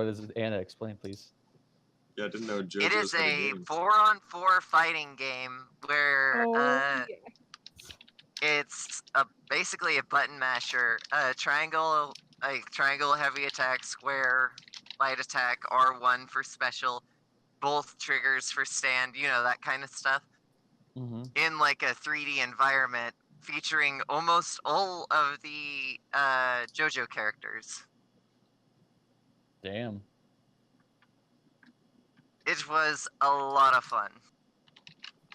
is it? Anna, explain, please. Yeah, I didn't know JoJo's It is had a a game. 4-on-4 fighting game where yeah. it's basically a button masher. Triangle heavy attack, square light attack, R1 for special, both triggers for stand, that kind of stuff. Mm-hmm. In like a 3D environment featuring almost all of the JoJo characters. Damn. It was a lot of fun.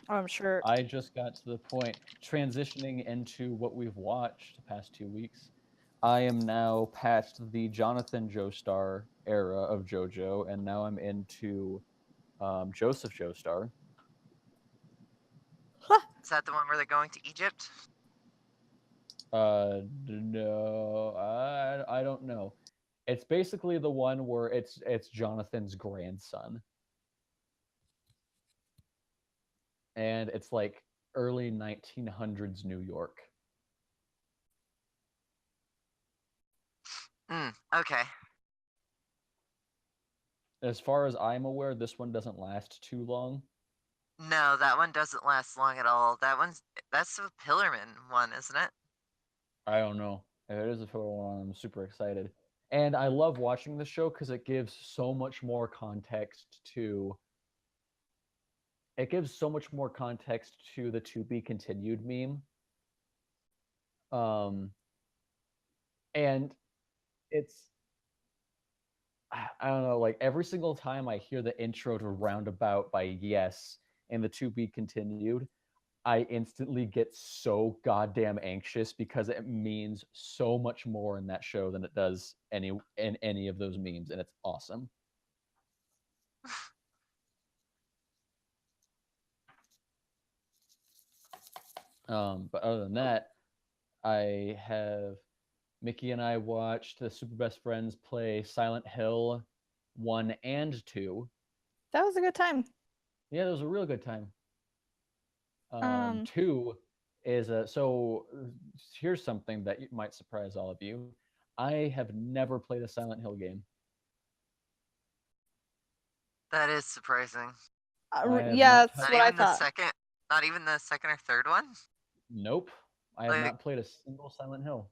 I'm sure. I just got to the point transitioning into what we've watched the past 2 weeks. I am now past the Jonathan Joestar era of JoJo, and now I'm into Joseph Joestar. Is that the one where they're going to Egypt? No, I don't know. It's basically the one where it's Jonathan's grandson, and it's like early 1900s New York. Okay. As far as I'm aware, this one doesn't last too long. No, that one doesn't last long at all. That's the Pillarman one, isn't it? I don't know. If it is a photo one, I'm super excited. And I love watching the show because it gives so much more context to the to be continued meme. And it's I don't know, like every single time I hear the intro to Roundabout by Yes and the to be continued, I instantly get so goddamn anxious because it means so much more in that show than it does in any of those memes, and it's awesome. But other than that, I have Mickey and I watched the Super Best Friends play Silent Hill 1 and 2. That was a good time. Yeah, it was a real good time. Um, 2 is so here's something that might surprise all of you. I have never played a Silent Hill game. That is surprising. yeah, not that's Not what I even the thought. second. Not even the second or third one. Nope. I have Like- not played a single Silent Hill.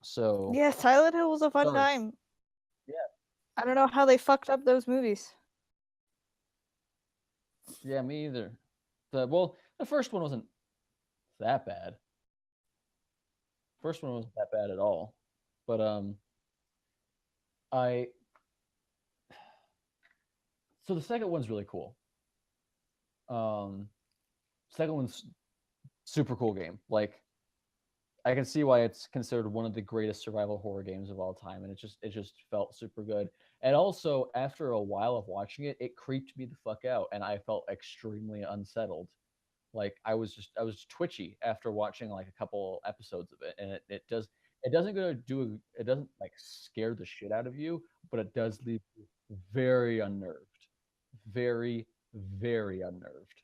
So Yeah, Silent Hill was a fun Sorry. time. Yeah. I don't know how they fucked up those movies. yeah, me either. The first one wasn't that bad. First one wasn't that bad at all. But I so the second one's really cool. Second one's super cool game. Like I can see why it's considered one of the greatest survival horror games of all time, and it just felt super good. And also, after a while of watching it, it creeped me the fuck out, and I felt extremely unsettled. Like I was twitchy after watching like a couple episodes of it, and it doesn't like scare the shit out of you, but it does leave you very unnerved, very very unnerved.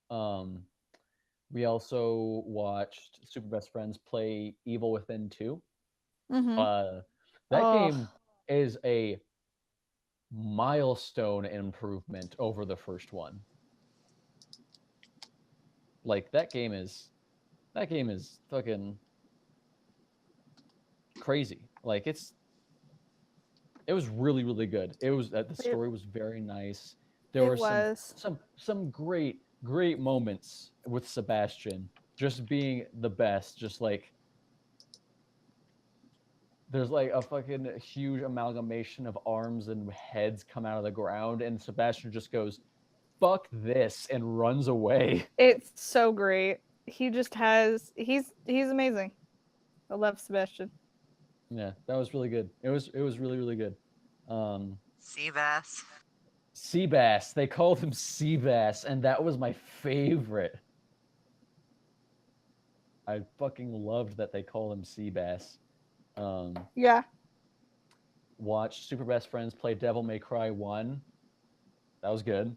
Um, we also watched Super Best Friends play Evil Within 2. Mm-hmm. That Oh. game is a milestone improvement over the first one. Like that game is fucking crazy. Like it was really really good. It was the story was very nice. There It were was. some great moments with Sebastian just being the best. Just like there's like a fucking huge amalgamation of arms and heads come out of the ground, and Sebastian just goes, "Fuck this," and runs away. It's so great. He just has he's amazing. I love Sebastian. Yeah, that was really good. It was really really good. Seabass. Seabass. They called him Seabass, and that was my favorite. I fucking loved that they called him Seabass. Yeah. Watched Super Best Friends play Devil May Cry 1. That was good.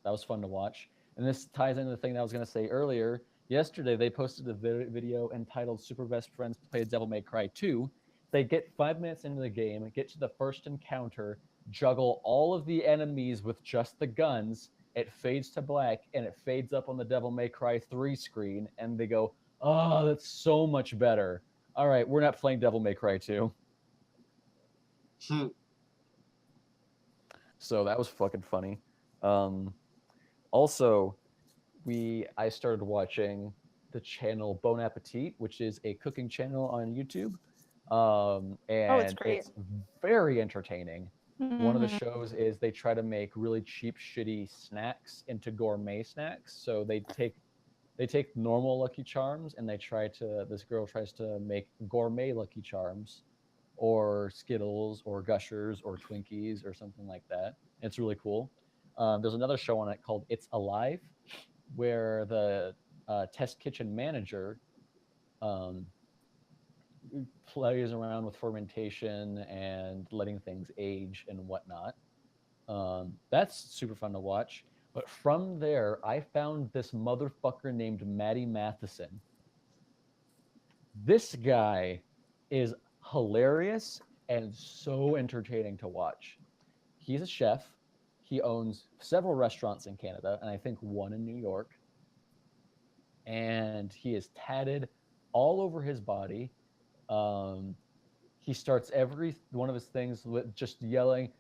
That was fun to watch. And this ties into the thing that I was going to say earlier. Yesterday, they posted a video entitled Super Best Friends Play Devil May Cry 2. They get 5 minutes into the game, get to the first encounter, juggle all of the enemies with just the guns. It fades to black, and it fades up on the Devil May Cry 3 screen, and they go, "Oh, that's so much better. All right, we're not playing Devil May Cry 2." So that was fucking funny. Also, I started watching the channel Bon Appetit, which is a cooking channel on YouTube. And great. it's very entertaining. One of the Mhm. shows is they try to make really cheap, shitty snacks into gourmet snacks. So they take normal Lucky Charms and this girl tries to make gourmet Lucky Charms or Skittles or Gushers or Twinkies or something like that. It's really cool. There's another show on it called It's Alive, where the test kitchen manager um, plays around with fermentation and letting things age and whatnot. That's super fun to watch. But from there, I found this motherfucker named Matty Matheson. This guy is hilarious and so entertaining to watch. He's a chef. He owns several restaurants in Canada, and I think one in New York. And he is tatted all over his body. Um, he starts every one of his things with just yelling,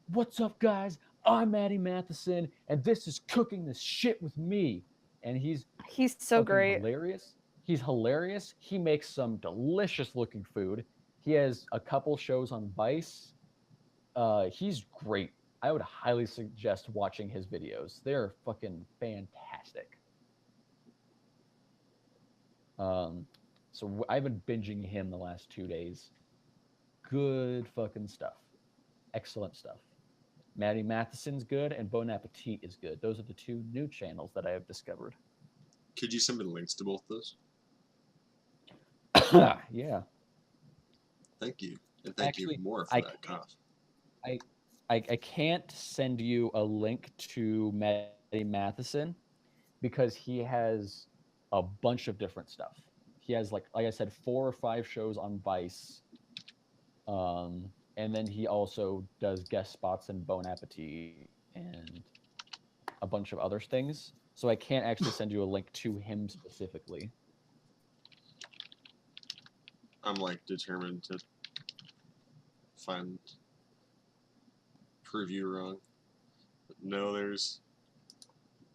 "What's up, guys? I'm Matty Matheson, and this is Cooking This Shit with Me." And he's He's so fucking great. hilarious. He's hilarious. He makes some delicious looking food. He has a couple shows on Vice. He's great. I would highly suggest watching his videos. They're fucking fantastic. So I've been binging him the last 2 days. Good fucking stuff. Excellent stuff. Matty Matheson's good, and Bon Appetit is good. Those are the two new channels that I have discovered. Could you send me the links to both those? Yeah. Thank you. And thank Actually, you more for I that cough. I can't send you a link to Matty Matheson because he has a bunch of different stuff. He has like I said, 4 or 5 shows on Vice. And then he also does guest spots in Bon Appetit and a bunch of other things. So I can't actually send you a link to him specifically. I'm like determined to prove you wrong. But no, there's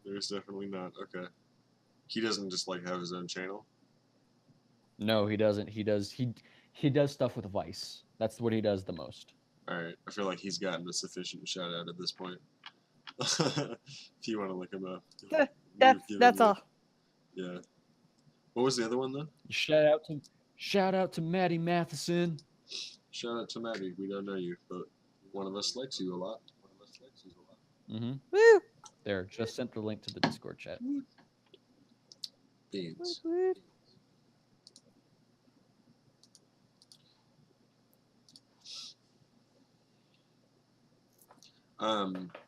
definitely not. Okay. He doesn't just like have his own channel. No, he doesn't. He does stuff with Vice. That's what he does the most. All right. I feel like he's gotten a sufficient shout out at this point. If you want to look him up. That's all. Yeah. What was the other one though? Shout out to Matty Matheson. Shout out to Maddie. We don't know you, but one of us likes you a lot. Mm-hmm. Woo! There, just sent the link to the Discord chat. Beans. Woot.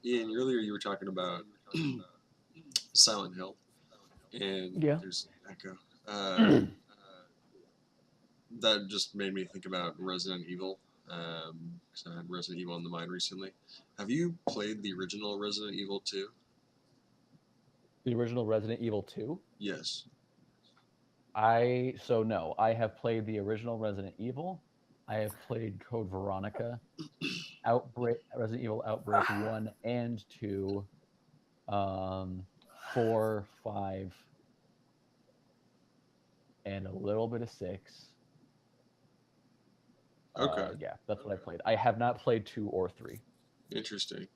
Ian, earlier you were talking about Silent Hill, and Yeah. there's echo. That just made me think about Resident Evil, because I had Resident Evil on the mind recently. Have you played the original Resident Evil 2? The original Resident Evil 2? Yes. No, I have played the original Resident Evil. I have played Code Veronica, Resident Evil Outbreak 1 and 2, 4, 5, and a little bit of 6. Okay. Yeah, that's what I played. I have not played 2 or 3. Interesting.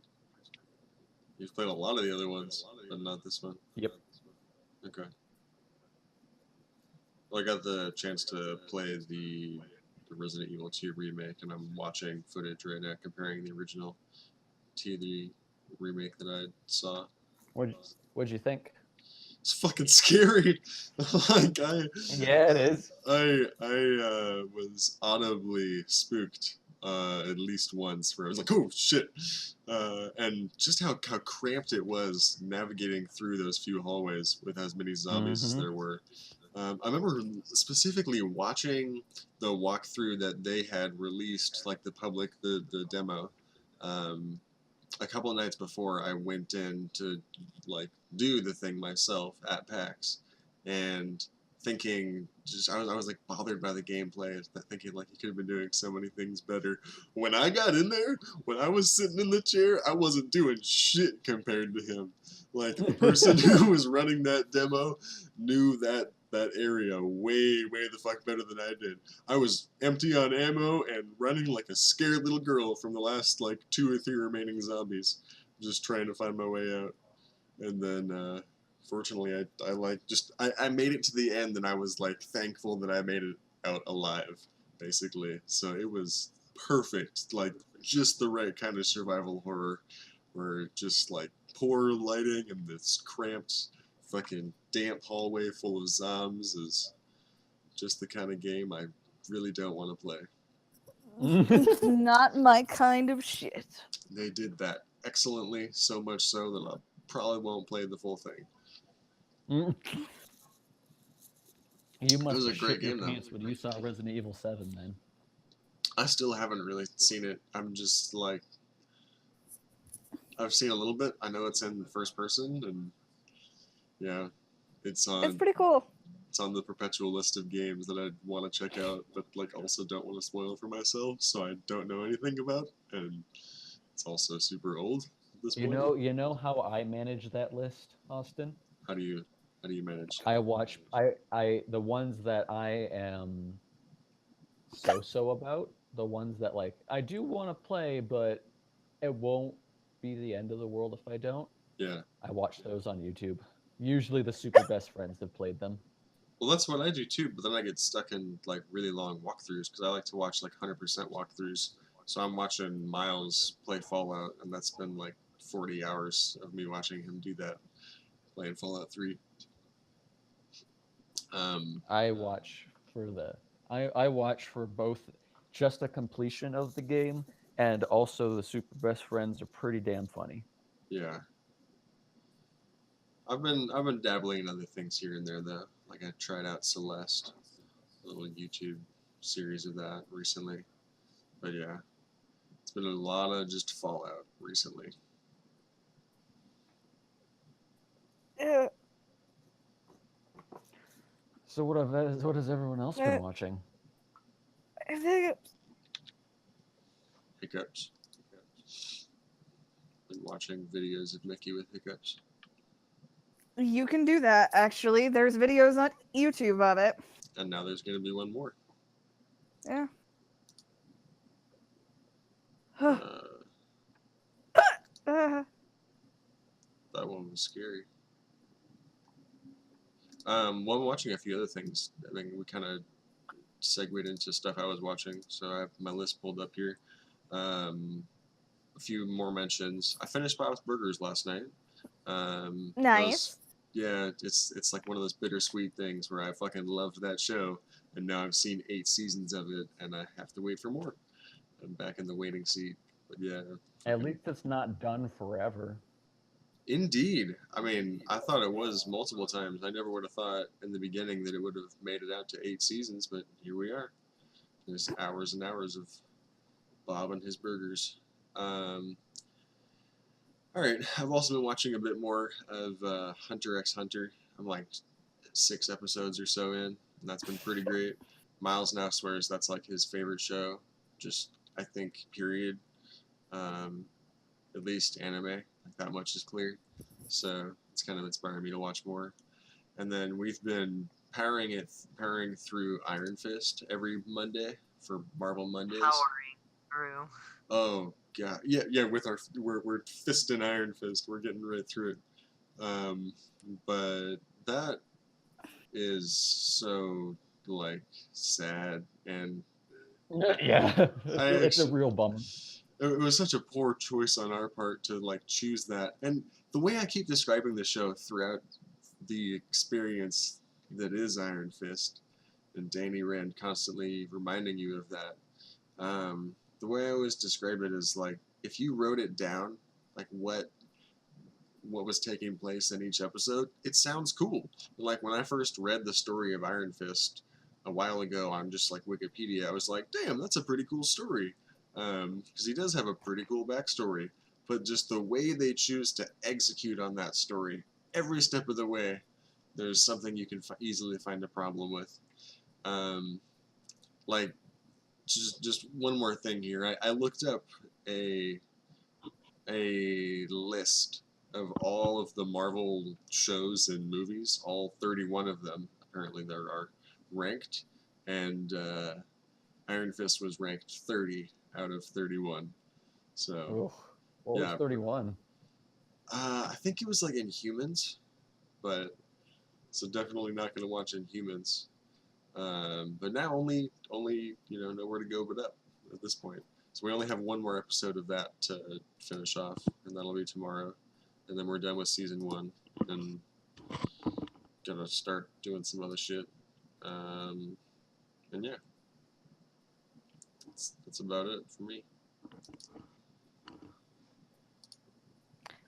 You've played a lot of the other ones, but not this one. Yep. Okay. Well, I got the chance to play the Resident Evil 2 remake, and I'm watching footage right now comparing the original to the remake that I saw. What'd you think? It's fucking scary. Like Yeah, it is. I was audibly spooked at least once, where I was like, "Oh shit!" And just how cramped it was navigating through those few hallways with as many zombies as there were. I remember specifically watching the walkthrough that they had released, like the public, the demo, a couple of nights before I went in to like do the thing myself at PAX, and thinking, I was like bothered by the gameplay, thinking like he could have been doing so many things better. When I got in there, when I was sitting in the chair, I wasn't doing shit compared to him. Like the person who was running that demo knew that that area way the fuck better than I did. I was empty on ammo and running like a scared little girl from the last like 2 or 3 remaining zombies, just trying to find my way out. And then fortunately I made it to the end, and I was like thankful that I made it out alive, basically. So it was perfect, like just the right kind of survival horror, where just like poor lighting and this cramped fucking damp hallway full of zombies is just the kind of game I really don't want to play. It's not my kind of shit. They did that excellently, so much so that I probably won't play the full thing. You must was a have great shit your game, though. pants when you saw Resident Evil 7, then. I still haven't really seen it. I'm just like, I've seen a little bit. I know it's in first person, and yeah, it's It's pretty cool. It's on the perpetual list of games that I want to check out, but like also don't want to spoil for myself, so I don't know anything about. And it's also super old at this point. You know how I manage that list, Austin? How do you manage? I watch the ones that I am so about, the ones that like I do want to play, but it won't be the end of the world if I don't. Yeah. I watch those on YouTube. Usually the super best friends have played them. Well, that's what I do too, but then I get stuck in like really long walkthroughs because I like to watch like 100% walkthroughs. So I'm watching Miles play Fallout, and that's been like 40 hours of me watching him do that, playing Fallout 3. I watch for both just a completion of the game and also the super best friends are pretty damn funny. Yeah. I've been dabbling in other things here and there though. Like I tried out Celeste, a little YouTube series of that recently. But yeah, it's been a lot of just Fallout recently. Yeah. So what has everyone else been watching? I think Hiccups. Been watching videos of Mickey with hiccups. you can do that, actually. There's videos on YouTube of it. And now there's going to be one more. Yeah. That one was scary. Well, I'm watching a few other things. I mean, we kind of segued into stuff I was watching, so I have my list pulled up here. A few more mentions. I finished Bob's Burgers last night. Nice. Yeah, it's like one of those bittersweet things where I fucking loved that show, and now I've seen 8 seasons of it, and I have to wait for more. I'm back in the waiting seat. But yeah. At least it's not done forever. Indeed. I mean, I thought it was multiple times. I never would have thought in the beginning that it would have made it out to 8 seasons, but here we are. There's hours and hours of Bob and his burgers. Alright, I've also been watching a bit more of Hunter x Hunter. I'm like 6 episodes or so in, and that's been pretty great. Miles now swears that's like his favorite show, just, I think, period. At least anime, like that much is clear. So it's kind of inspiring me to watch more. And then we've been powering through Iron Fist every Monday for Marvel Mondays. Powering through. Oh god, yeah. With we're fist and Iron Fist, we're getting right through it. But that is so like sad, and Yeah, it's a real bummer. It was such a poor choice on our part to like choose that. And the way I keep describing the show throughout the experience that is Iron Fist, and Danny Rand constantly reminding you of that. The way I always describe it is like if you wrote it down, like what was taking place in each episode, it sounds cool. Like when I first read the story of Iron Fist a while ago on just like Wikipedia, I was like, damn, that's a pretty cool story. Because he does have a pretty cool backstory, but just the way they choose to execute on that story, every step of the way, there's something you can easily find a problem with. Like, just one more thing here. I looked up a list of all of the Marvel shows and movies, all 31 of them, apparently there are ranked, and Iron Fist was ranked 30 out of 31. So Oof. What was yeah, 31? I think it was like Inhumans, but so definitely not going to watch Inhumans. But now only nowhere to go but up at this point. So we only have one more episode of that to finish off, and that'll be tomorrow, and then we're done with season 1, and gonna start doing some other shit. And yeah, that's about it for me.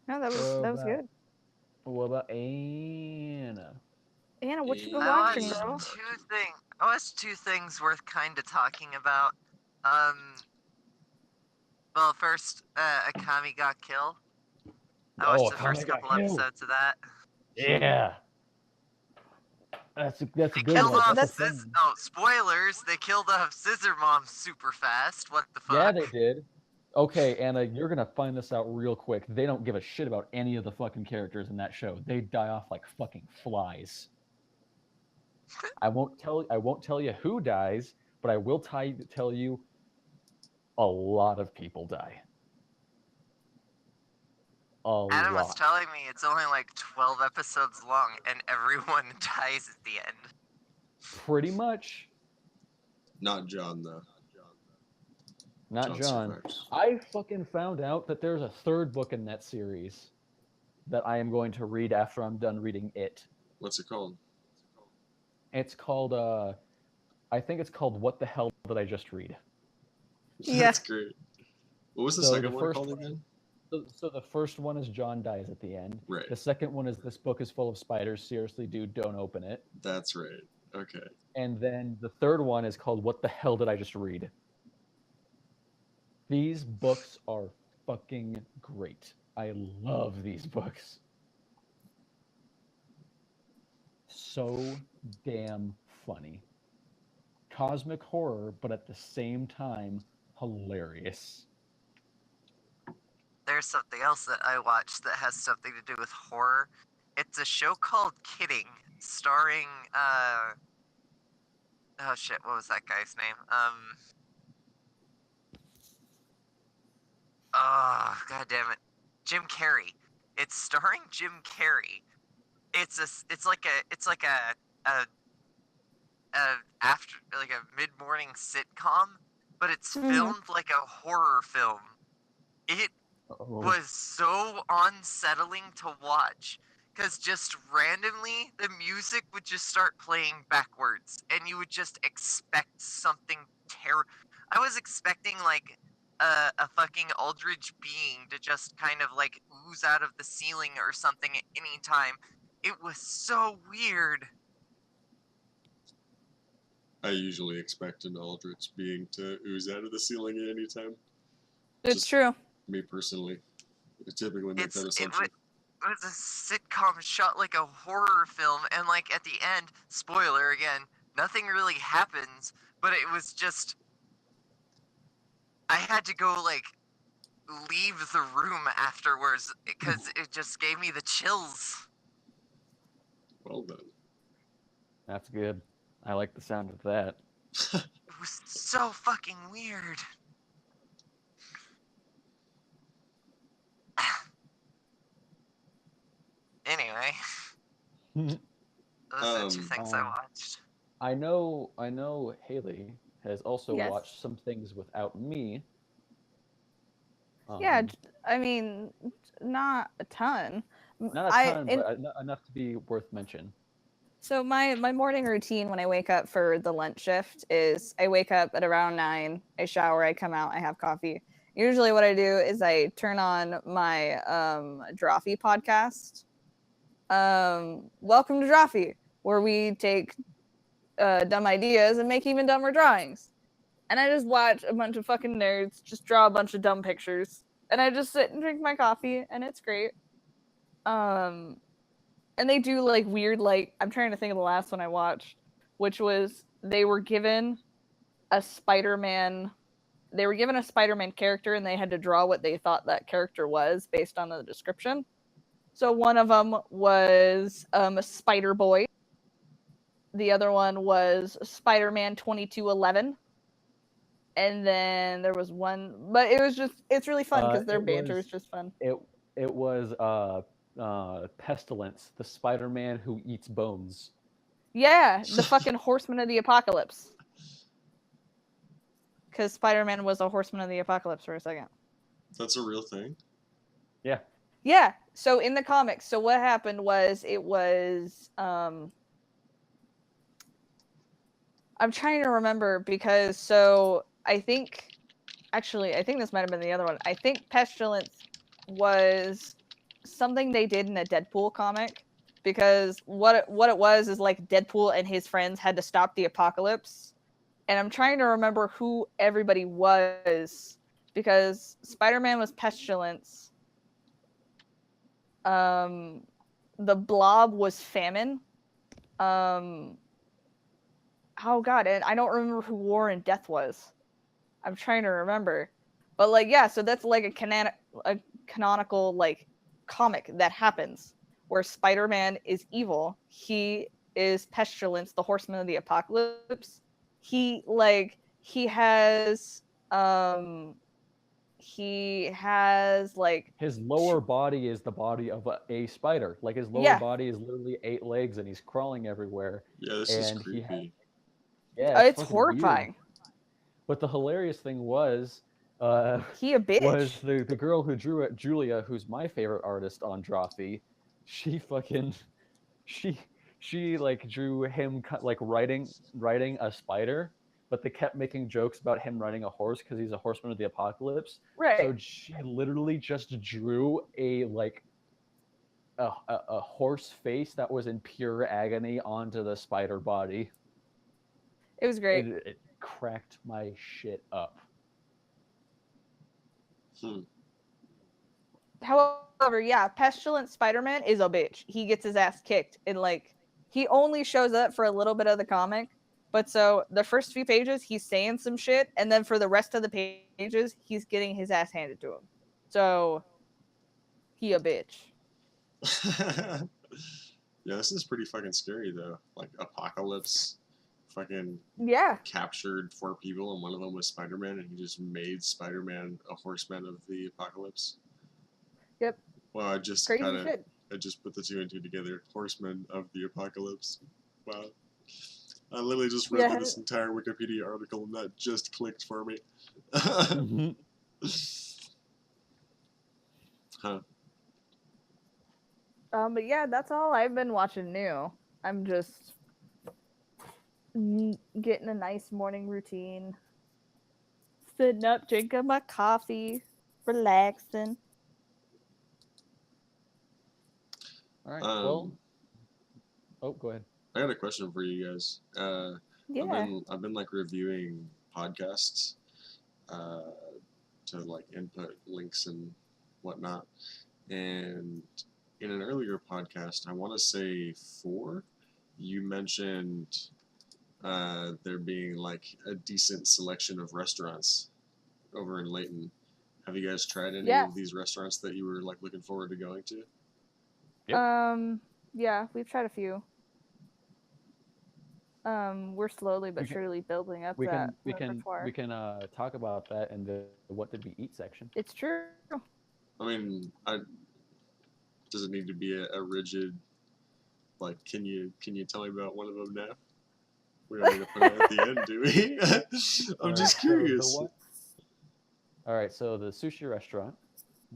No, that was good. What about Anna? Anna, what you been I watching, watched girl? I watched two things worth kind of talking about. Um, well, first, Akami got killed. I watched the first couple episodes of that. Yeah. That's a They good killed one. off That's a That's- fun one. Oh, spoilers! They killed off Scissor Mom super fast. What the fuck? Yeah, they did. Okay, Anna, you're gonna find this out real quick. They don't give a shit about any of the fucking characters in that show. They die off like fucking flies. I won't tell you who dies, but I will tell you a lot of people die. A Adam was lot. telling me it's only like 12 episodes long, and everyone dies at the end. Pretty much. Not John though. Not John. survives. I fucking found out that there's a third book in that series that I am going to read after I'm done reading it. What's it called? It's called I think it's called What the Hell Did I Just Read? Yeah. That's great. What was the So second the one first called one- again? So the first one is John dies at the end. Right. The second one is this book is full of spiders. Seriously, dude, don't open it. That's right. Okay. And then the third one is called What the Hell Did I Just Read? These books are fucking great. I love these books. So damn funny. Cosmic horror, but at the same time, hilarious. There's something else that I watched that has something to do with horror. It's a show called Kidding, starring oh shit, what was that guy's name? Oh, god damn it. Jim Carrey. It's starring Jim Carrey. It's like a after like a mid-morning sitcom, but it's Mhm. filmed like a horror film. It Oh. was so unsettling to watch because just randomly the music would just start playing backwards and you would just expect something terrible. I was expecting like a fucking eldritch being to just kind of like ooze out of the ceiling or something at any time. It was so weird. I usually expect an eldritch being to ooze out of the ceiling at any time. It's Just- true. Me personally, I typically make that It assumption. was a sitcom shot like a horror film, and like at the end, spoiler again, nothing really happens, but it was just I had to go like leave the room afterwards because it just gave me the chills. Well done. That's good. I like the sound of that. It was so fucking weird. Anyway, those are the two things I watched. I know Haley has also Yes. watched some things without me. Yeah, Um, I mean, not a ton. not a ton, but enough to be worth mention. So my morning routine when I wake up for the lunch shift is I wake up at around 9, I shower, I come out, I have coffee. Usually what I do is I turn on my Drawfee podcast. Welcome to Drawfee, where we take dumb ideas and make even dumber drawings. And I just watch a bunch of fucking nerds just draw a bunch of dumb pictures. And I just sit and drink my coffee and it's great. And they do like weird, like I'm trying to think of the last one I watched, which was they were given a Spider-Man character and they had to draw what they thought that character was based on the description. So one of them was a Spider Boy. the other one was Spider-Man 2211. And then there was one, but it's really fun because their banter is just fun. It was Pestilence, the Spider-Man who eats bones. Yeah, the fucking Horseman of the Apocalypse. Because Spider-Man was a Horseman of the Apocalypse for a second. That's a real thing. Yeah. Yeah. So in the comics, so what happened was I'm trying to remember because so I think this might have been the other one. I think Pestilence was something they did in a Deadpool comic because what it was is like Deadpool and his friends had to stop the apocalypse. And I'm trying to remember who everybody was because Spider-Man was Pestilence. The Blob was Famine. Oh god, and I don't remember who War and Death was. I'm trying to remember. But like yeah, so that's like a canonical like comic that happens where Spider-Man is evil. He is Pestilence, the Horseman of the Apocalypse. He has like his lower body is the body of a spider. Like his lower yeah. body is literally 8 legs and he's crawling everywhere. Yeah, this is And creepy. yeah, It's fucking horrifying. weird. But the hilarious thing was He a bitch. was the girl who drew it, Julia, who's my favorite artist on Drawfee. She fucking she like drew him like riding a spider, but they kept making jokes about him riding a horse because he's a horseman of the apocalypse. Right. So she literally just drew a horse face that was in pure agony onto the spider body. It was great. It cracked my shit up. However, yeah, Pestilence Spider-Man is a bitch. He gets his ass kicked and like he only shows up for a little bit of the comic. But so the first few pages he's saying some shit and then for the rest of the pages he's getting his ass handed to him. So he a bitch. Yeah, this is pretty fucking scary though. Like Apocalypse fucking Yeah. captured 4 people and one of them was Spider-Man and he just made Spider-Man a horseman of the apocalypse. Yep. Well, I just Crazy kind of shit. I just put the 2 and 2 together. Horseman of the apocalypse. Wow. I literally just read through this entire Wikipedia article and that just clicked for me. Huh. But yeah, that's all I've been watching new. I'm just getting a nice morning routine. Sitting up, drinking my coffee, relaxing. All right. Well, go ahead. I got a question for you guys. Yeah. I've been like reviewing podcasts to like input links and whatnot. And in an earlier podcast, I want to say 4, you mentioned there being like a decent selection of restaurants over in Layton. Have you guys tried any of these restaurants that you were like looking forward to going to? Yep. Yeah, we've tried a few. We're slowly but surely building up that repertoire. We can talk about that in the what did we eat section. It's true. I mean, does it need to be a rigid like? Can you tell me about one of them now? We don't need to put it at the end, do we? I'm just curious. All right, so the sushi restaurant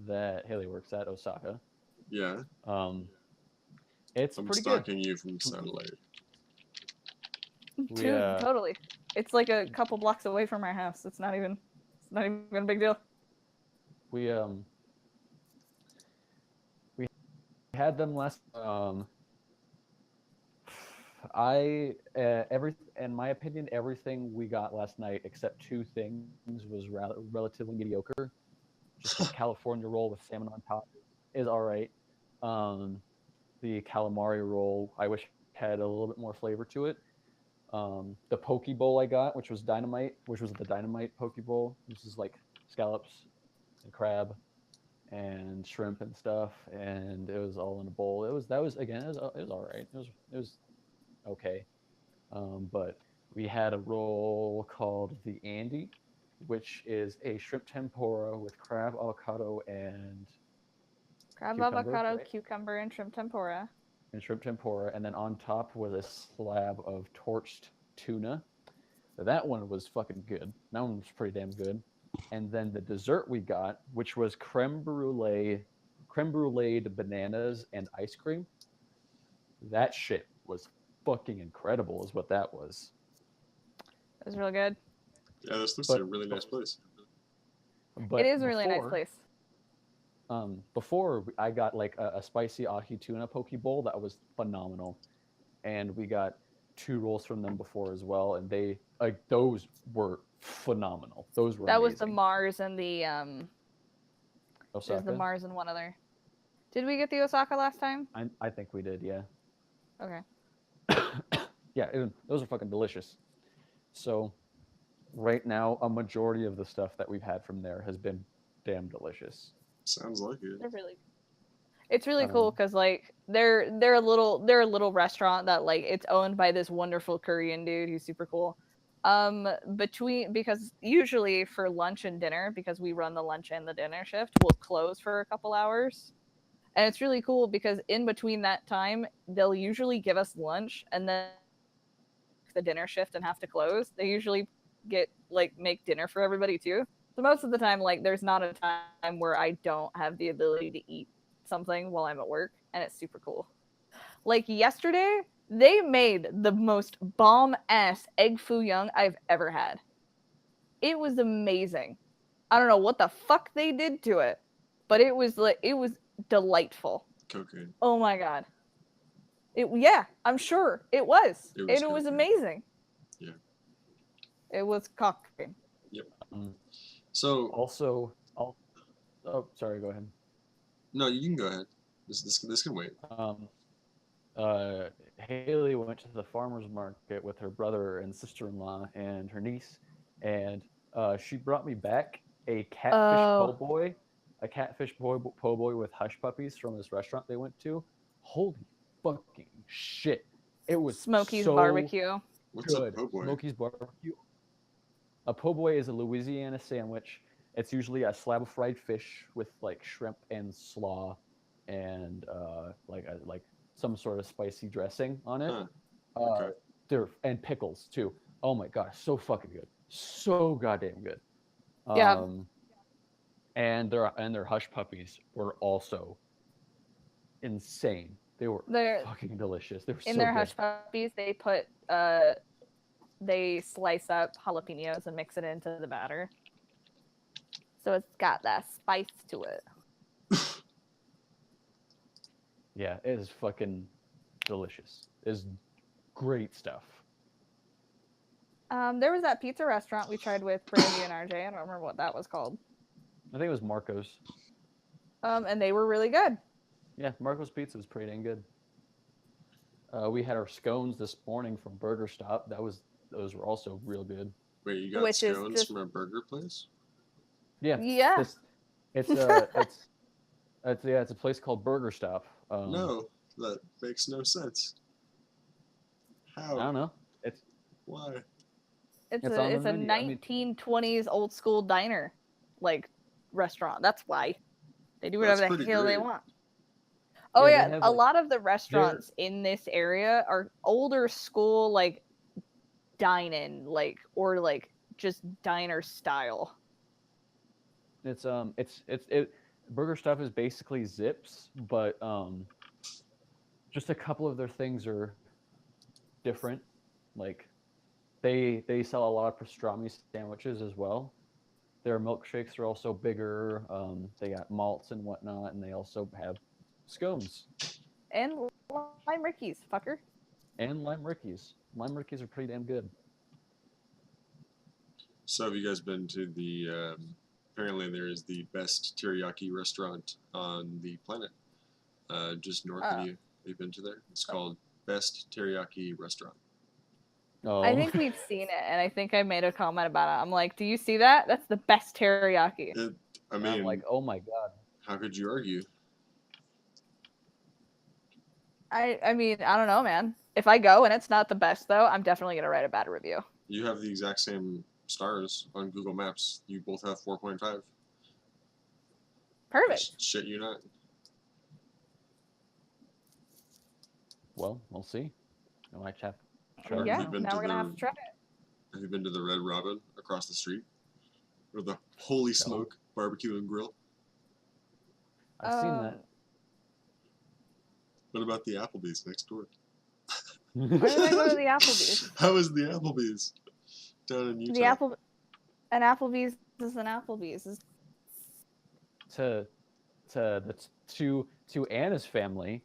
that Haley works at, Osaka. Yeah. It's I'm pretty stalking you from satellite. Dude, totally. It's like a couple blocks away from our house. It's not even a big deal. We had them last. In my opinion, everything we got last night except 2 things was relatively mediocre. Just a California roll with salmon on top is all right. The calamari roll I wish had a little bit more flavor to it. The poke bowl I got, which was the dynamite poke bowl. This is like scallops and crab and shrimp and stuff, and it was all in a bowl. It was all right. It was okay. But we had a roll called the Andy, which is a shrimp tempura with crab, avocado, and Crab, cucumber, avocado, right? cucumber, and shrimp tempura. And shrimp tempura, and then on top was a slab of torched tuna. That one was fucking good. That one was pretty damn good. And then the dessert we got, which was creme brulee bananas and ice cream. That shit was fucking incredible, is what that was. It was real good. Yeah, this looks like But a really nice place. but It is a really nice place. Before I got like a spicy ahi tuna poke bowl that was phenomenal, and we got 2 rolls from them before as well, and they like those were phenomenal. Those were That was the amazing. Mars and the There's the Osaka, Mars and one other. Did we get the Osaka last time? I think we did, yeah. Okay. Yeah, those are fucking delicious. So, right now, a majority of the stuff that we've had from there has been damn delicious. Sounds like it. They're really. It's really cool Um, because like they're a little restaurant that like it's owned by this wonderful Korean dude who's super cool. Because usually for lunch and dinner, because we run the lunch and the dinner shift, we'll close for a couple hours. And it's really cool because in between that time, they'll usually give us lunch and then the dinner shift and have to close. They usually get like make dinner for everybody too. So most of the time, like there's not a time where I don't have the ability to eat something while I'm at work, and it's super cool. Like yesterday, they made the most bomb ass egg foo young I've ever had. It was amazing. I don't know what the fuck they did to it, but it was delightful. Cocaine. Oh my god. Yeah, I'm sure it was. It was And it was cocaine. amazing. Yeah. It was cocaine. um, So also, oh, sorry, go ahead. no, you can go ahead. This can wait. Um, Haley went to the farmer's market with her brother and sister-in-law and her niece, and she brought me back a catfish po' Oh, boy, po' boy with hush puppies from this restaurant they went to. Holy fucking shit! It was Smokey's so barbecue. What's up, good. po' boy? Smokey's barbecue. A po' boy is a Louisiana sandwich. It's usually a slab of fried fish with like shrimp and slaw, and like some sort of spicy dressing on it. Huh. Uh, Okay. and pickles too. Oh my god, so fucking good, so goddamn good. Yeah. And their hush puppies were also insane. They were They're fucking delicious. They were in so their good. hush puppies, they slice up jalapenos and mix it into the batter. So it's got that spice to it. Yeah, it is fucking delicious. It's great stuff. There was that pizza restaurant we tried with Brandy and RJ. I don't remember what that was called. I think it was Marco's. And they were really good. Yeah, Marco's Pizza was pretty dang good. We had our scones this morning from Burger Stop. Those were also real good. Wait, you got Which is scones just- from a burger place? Yeah, Yeah. it's it's a place called Burger Stop. No, that makes no sense. I don't How? know. It's Why? It's It's a on the it's a menu. I mean- 1920s old school diner like restaurant. That's why. They do whatever That's the pretty hell they great. want. Oh Yeah, yeah, they have, a like, lot of the restaurants in this area are older school like dine-in or just diner style. it's Burger Stuff is basically Zips, but just a couple of their things are different. Like they sell a lot of pastrami sandwiches as well. Their milkshakes are also bigger. They got malts and whatnot, and they also have scones And lime rickies, fucker. and lime rickies. Lime rickies are pretty damn good. So have you guys been to the? Apparently, there is the best teriyaki restaurant on the planet, just north of you. Have you been to there? It's called Best Teriyaki Restaurant. Oh, I think we've seen it, and I think I made a comment about it. I'm like, do you see that? That's the best teriyaki. I I'm mean, like, oh my god. how could you argue? I mean, I don't know, man. If I go and it's not the best though, I'm definitely gonna write a bad review. You have the exact same stars on Google Maps. You both have 4.5. Perfect. Shit, you not. Well, we'll see. I might have. Have Yeah, you been now to we're gonna the- have to try it. Have you been to the Red Robin across the street? Or the Holy Smoke Barbecue and Grill? I've seen that. What about the Applebee's next door? Why did I go to the Applebee's? How is the Applebee's down in Utah? An Applebee's is an Applebee's. To Anna's family,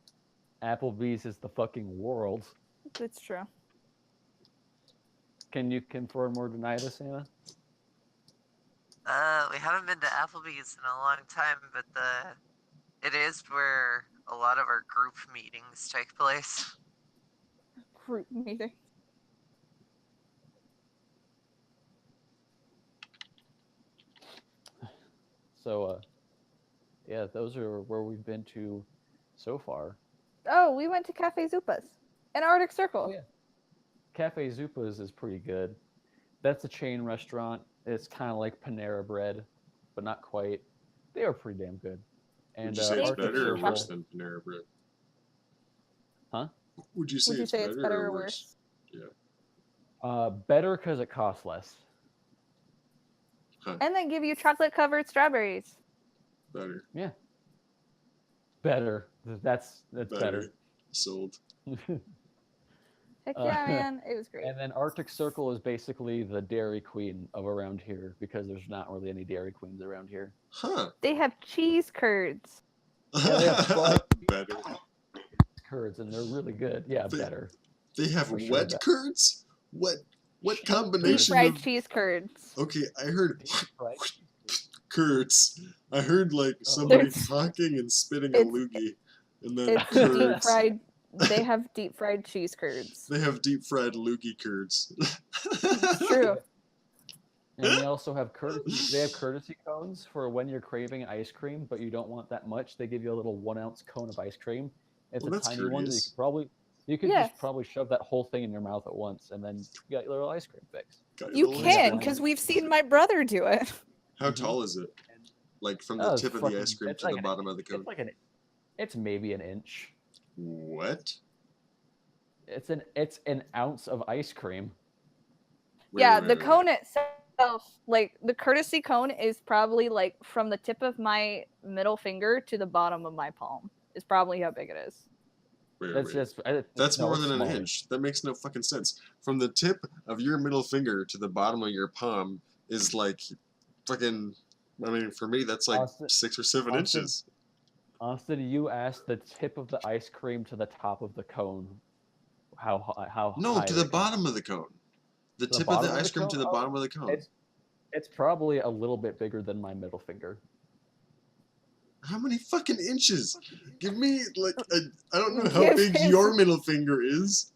Applebee's is the fucking world. It's true. Can you confirm or deny this, Anna? We haven't been to Applebee's in a long time, but it is where a lot of our group meetings take place. Group meeting. So, yeah, those are where we've been to so far. Oh, we went to Cafe Zupas and Arctic Circle. Oh, yeah. Cafe Zupas is pretty good. That's a chain restaurant. It's kind of like Panera Bread, but not quite. They are pretty damn good. And Would you say it's Arctic better or Circle- worse than Panera Bread? Huh? Would you say, Would you say it's better or worse? Better because it costs less. And then give you chocolate covered strawberries. Better. Yeah. Better. That's better. Sold. Heck yeah, Uh, man. It was great. And then Arctic Circle is basically the Dairy Queen of around here because there's not really any Dairy Queens around here. Huh. They have cheese curds. Yeah, they have fried Better. curds, and they're really good. Yeah, They- better. They have For sure, wet better. curds? What Deep combination fried of... cheese curds. Okay, I heard Right? curds. I heard like somebody It's- talking and spitting a it's- loogie. And then It's deep curds. fried. They have deep fried cheese curds. They have deep fried loogie curds. It's true. And they also have courtesy. They have courtesy cones for when you're craving ice cream, but you don't want that much. They give you a little 1 ounce cone of ice cream. It's Well, a that's tiny one that courteous. you could Yes. just probably shove that whole thing in your mouth at once, and then you got your little ice cream fix. Got your You little can, ice because cream. we've seen my brother do it. How tall is it? Like from the Oh, it's tip of fucking- the ice cream it's to like the an- bottom of the cone. It's like it's maybe an inch. What? It's an ounce of ice cream. Wait, Yeah, wait, the wait. cone itself, like the courtesy cone is probably like from the tip of my middle finger to the bottom of my palm. Is probably how big it is. Wait, That's wait. just That's no, more it's than an smaller. inch. That makes no fucking sense. From the tip of your middle finger to the bottom of your palm is like fucking. I mean, for me, that's like Austin- 6 or 7 Austin- inches. Austin, you asked the tip of the ice cream to the top of the cone. How No, high to they the come. bottom of the cone. The To the tip of bottom the of the ice cream to cone? the Oh, bottom of the cone. It's probably a little bit bigger than my middle finger. How many fucking inches? Give me like I don't know how Give big him- your middle finger is.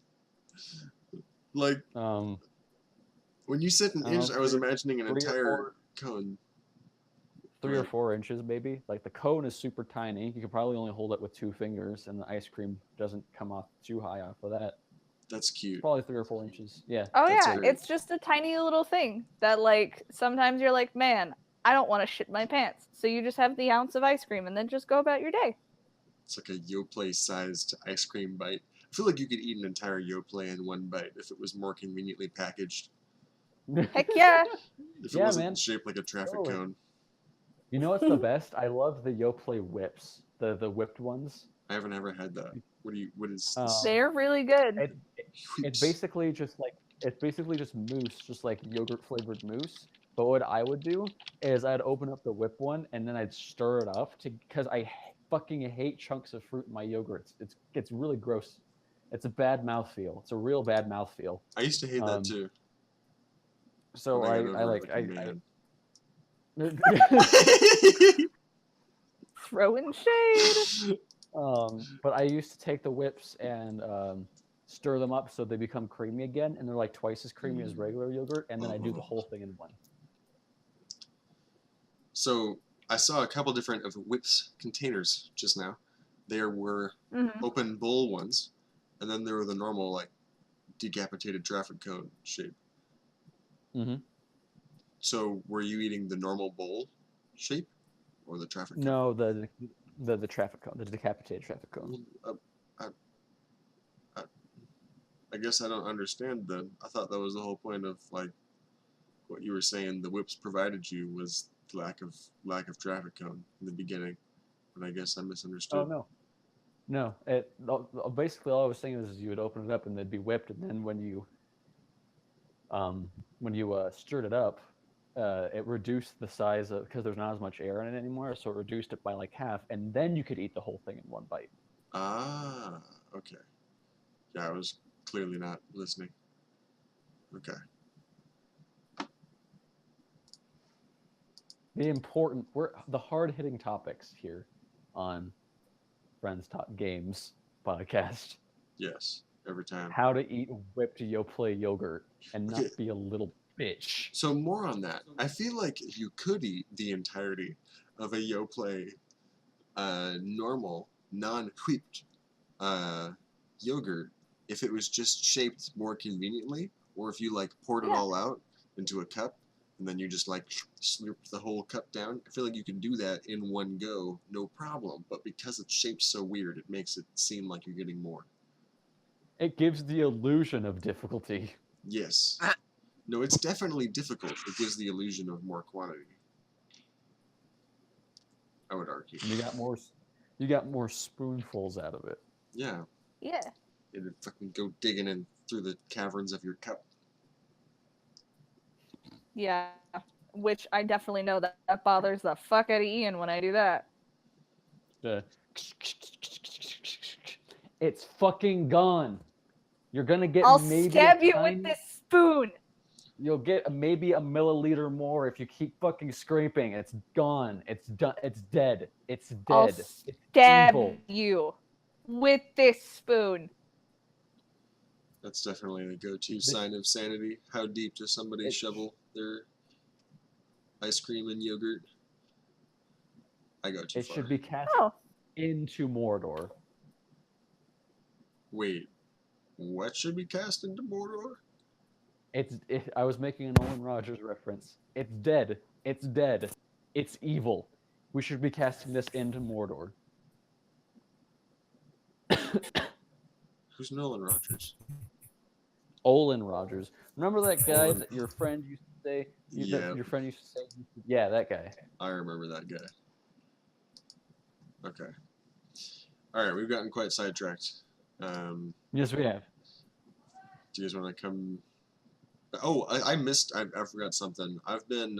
Like when you said an I don't inch, know, I was 3 imagining an or entire cone. 3 or Right. 4 inches maybe. Like the cone is super tiny. You could probably only hold it with 2 fingers, and the ice cream doesn't come off too high off of that. That's cute. Probably 3 or 4 inches. Yeah. Oh That's yeah, great. it's just a tiny little thing that like sometimes you're like, man, I don't want to shit my pants. So you just have the ounce of ice cream and then just go about your day. It's like a Yoplait sized ice cream bite. I feel like you could eat an entire Yoplait in one bite if it was more conveniently packaged. Heck yeah. If it Yeah, wasn't man. shaped like a traffic Totally. cone. You know what's the best? I love the Yoplait whips, the whipped ones. I haven't ever had that. What is Uh, this? They're really good. It's basically just mousse, just like yogurt flavored mousse. But what I would do is I'd open up the whip one and then I'd stir it up because I fucking hate chunks of fruit in my yogurts. It's really gross. It's a bad mouthfeel. It's a real bad mouthfeel. I used to hate that too. So when I got over like it like a man. Throwing shade. But I used to take the whips and stir them up so they become creamy again, and they're like twice as creamy as regular yogurt, and then I do the whole thing in one. So I saw a couple different of Whips containers just now. There were Mhm. open bowl ones, and then there were the normal like decapitated traffic cone shape. Mm-hmm. So were you eating the normal bowl shape or the traffic cone? No, the traffic cone, the decapitated traffic cone. Well, I guess I don't understand then. I thought that was the whole point of like what you were saying. The whips provided you was lack of traffic cone in the beginning, but I guess I misunderstood. Oh no, no. Basically all I was saying is you would open it up and they'd be whipped, and then when you stirred it up, it reduced the size of because there's not as much air in it anymore, so it reduced it by like half, and then you could eat the whole thing in one bite. Ah, okay. Yeah, I was clearly not listening. Okay. We're the hard hitting topics here on Friends Talk Games podcast. Yes. Every time. How to eat whipped Yoplait yogurt and not Okay. be a little bitch. So more on that. I feel like you could eat the entirety of a Yoplait normal, non-whipped yogurt if it was just shaped more conveniently, or if you like poured it Yeah. all out into a cup and then you just like slurp the whole cup down. I feel like you can do that in one go, no problem. But because it's shaped so weird, it makes it seem like you're getting more. It gives the illusion of difficulty. Yes. No, it's definitely difficult. It gives the illusion of more quantity. I would argue. You got more spoonfuls out of it. Yeah. Yeah. It'd fucking go digging in through the caverns of your cup. Yeah. Which I definitely know that bothers the fuck out of Ian when I do that. The it's fucking gone. You're gonna get I'll maybe stab a you tiny, with this spoon. You'll get maybe a milliliter more if you keep fucking scraping. It's gone. It's done. It's dead. It's dead. I'll It's stab evil. you with this spoon. That's definitely the go-to sign of sanity. How deep does somebody shovel their ice cream and yogurt? I go too It far. should be cast Oh. into Mordor. Wait, what should be cast into Mordor? I was making a Nolan Rogers reference. It's dead. It's dead. It's evil. We should be casting this into Mordor. Who's Nolan Rogers? Olin Rogers. Remember that guy Olin. that your friend used to say? Yeah. Your friend used to say? Yeah, that guy. I remember that guy. Okay. All right, we've gotten quite sidetracked. Yes, we have. Do you guys want to come? Oh, I missed. I forgot something. I've been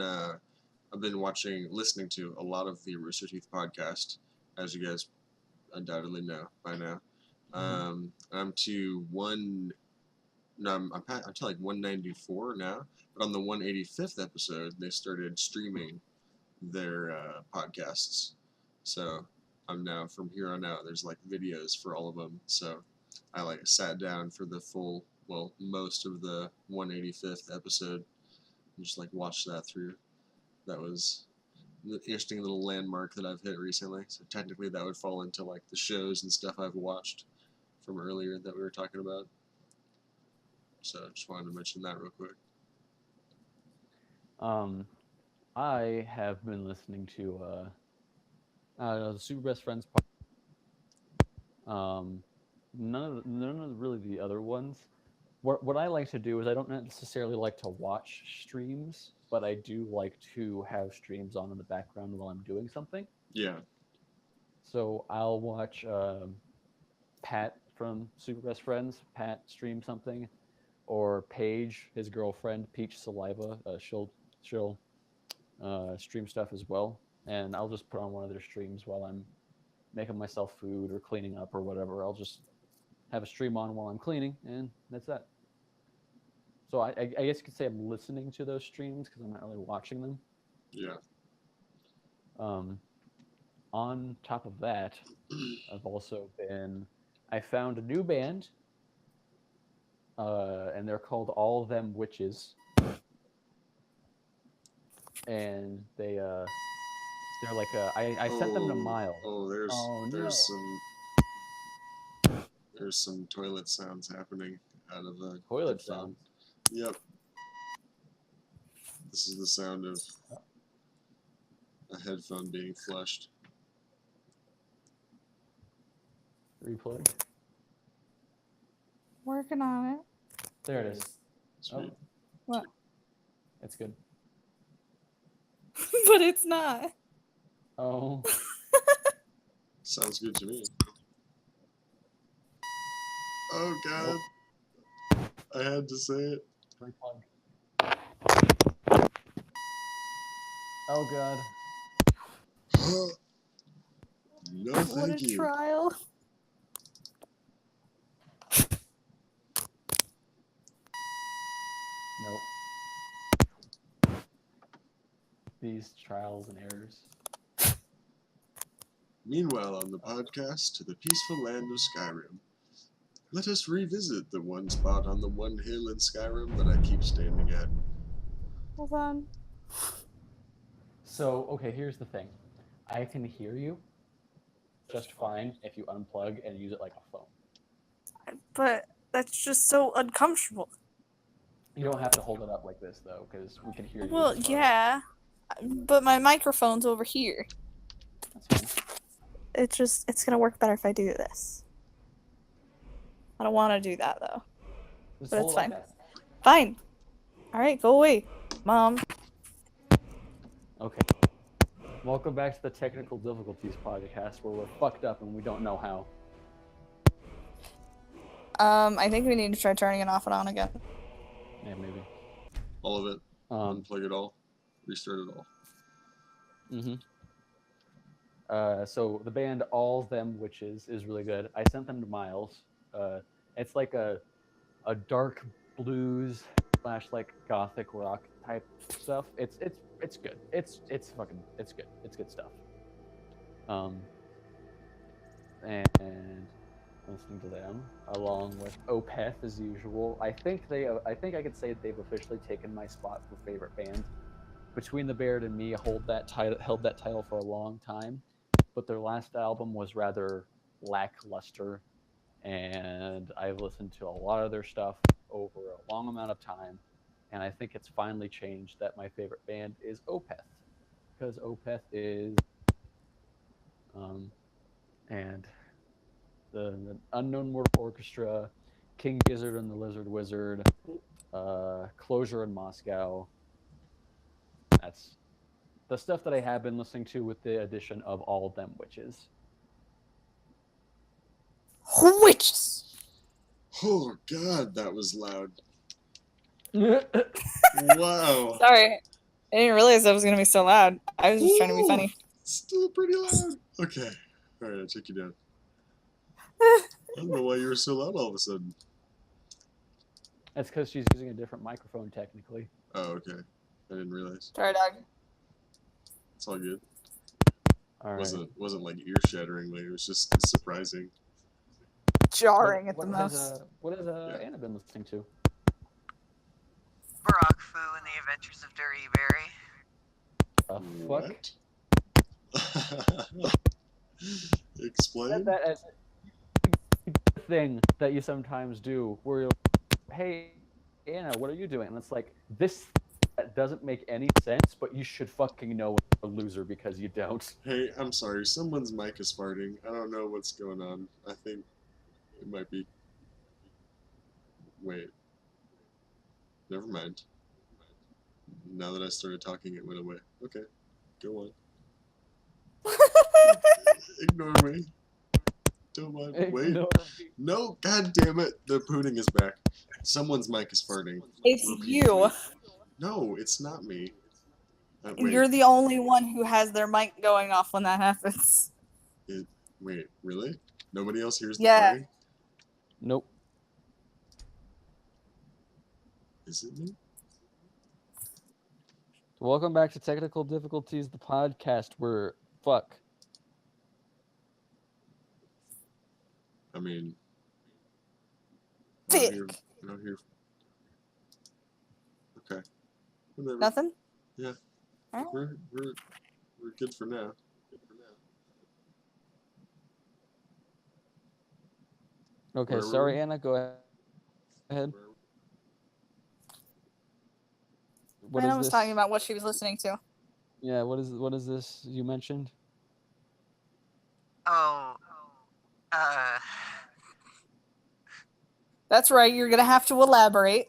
listening to a lot of the Rooster Teeth podcast, as you guys undoubtedly know by now. I'm to one. No, I'm to like 194 now. But on the 185th episode, they started streaming their podcasts. So I'm now from here on out. There's like videos for all of them. So I like sat down for the full, well, most of the 185th episode, and just like watched that through. That was an interesting little landmark that I've hit recently. So technically, that would fall into like the shows and stuff I've watched from earlier that we were talking about. So I just wanted to mention that real quick. I have been listening to the Super Best Friends podcast. None of really the other ones. What I like to do is I don't necessarily like to watch streams, but I do like to have streams on in the background while I'm doing something. Yeah. So I'll watch Pat from Super Best Friends. Pat stream something, or Paige, his girlfriend, Peach Saliva. She'll stream stuff as well, and I'll just put on one of their streams while I'm making myself food or cleaning up or whatever. I'll just have a stream on while I'm cleaning, and that's that. So I guess you could say I'm listening to those streams because I'm not really watching them. Yeah. On top of that, I found a new band, and they're called All Them Witches, and they're like I sent them to Miles. Oh, there's There's some toilet sounds happening out of a Toilet headphone. sounds. Yep. This is the sound of a headphone being flushed. Replay. Working on it. There it is. Sweet. What? It's good. But it's not. Oh. Sounds good to me. Oh god. I had to say it. Replug. Oh god. No, What a thank you. trial. Nope. These trials and errors. Meanwhile, on the podcast to the peaceful land of Skyrim, let us revisit the one spot on the one hill in Skyrim that I keep standing at. Hold on. So, okay, here's the thing. I can hear you just fine if you unplug and use it like a phone. But that's just so uncomfortable. You don't have to hold it up like this, though, because we can hear you. Well, yeah. But my microphone's over here. That's fine. It's gonna work better if I do this. I don't want to do that, though. Just But hold it's it like fine. that. Fine. Alright, go away, Mom. Okay. Welcome back to the Technical Difficulties podcast, where we're fucked up and we don't know how. I think we need to try turning it off and on again. Yeah, maybe. All of it. Unplug it all. Restart it all. So the band All Them Witches is really good. I sent them to Miles. It's like a dark blues / like gothic rock type stuff. It's good. It's good. It's good stuff. And listening to them along with Opeth as usual. I think I could say they've officially taken my spot for favorite band. Between the Beard and Me held that title for a long time, but their last album was rather lackluster, and I've listened to a lot of their stuff over a long amount of time, and I think it's finally changed that my favorite band is Opeth, because Opeth is and the Unknown Mortal Orchestra, King Gizzard and the Lizard Wizard, Closure in Moscow. That's the stuff that I have been listening to with the addition of All Them Witches. Witches! Oh god, that was loud. Wow. Sorry. I didn't realize that was gonna be so loud. I was just trying to be funny. Still pretty loud. Okay. Alright, I'll check you down. I don't know why you were so loud all of a sudden. That's because she's using a different microphone, technically. Oh, okay. I didn't realize. Sorry, dog. It's all good. All right. Wasn't like ear shatteringly. It was just surprising. Jarring at the What most. has Anna been listening to? Barack Fu and the Adventures of Dirty Barry. Fuck. Explain. That as a thing that you sometimes do, where you're, hey, Anna, what are you doing? And it's like, this that doesn't make any sense, but you should fucking know a loser because you don't. Hey, I'm sorry. Someone's mic is farting. I don't know what's going on. I think it might be. Wait. Never mind. Now that I started talking, it went away. Okay, go on. Ignore me. Don't mind. Wait. No, god damn it. The pudding is back. Someone's mic is farting. It's you. No, it's not me. Wait, You're the only one who has their mic going off when that happens. wait, really? Nobody else hears the Yeah. farting? Nope. Is it me? Welcome back to Technical Difficulties, the podcast where fuck. I mean, Thick. I don't hear. Okay. Whatever. Nothing? Yeah. Alright. We're good for now. Okay, Where were sorry, we? Anna. Go ahead. What Anna is was this? talking about what she was listening to. Yeah, what is this you mentioned? Oh, uh, That's right, you're gonna have to elaborate.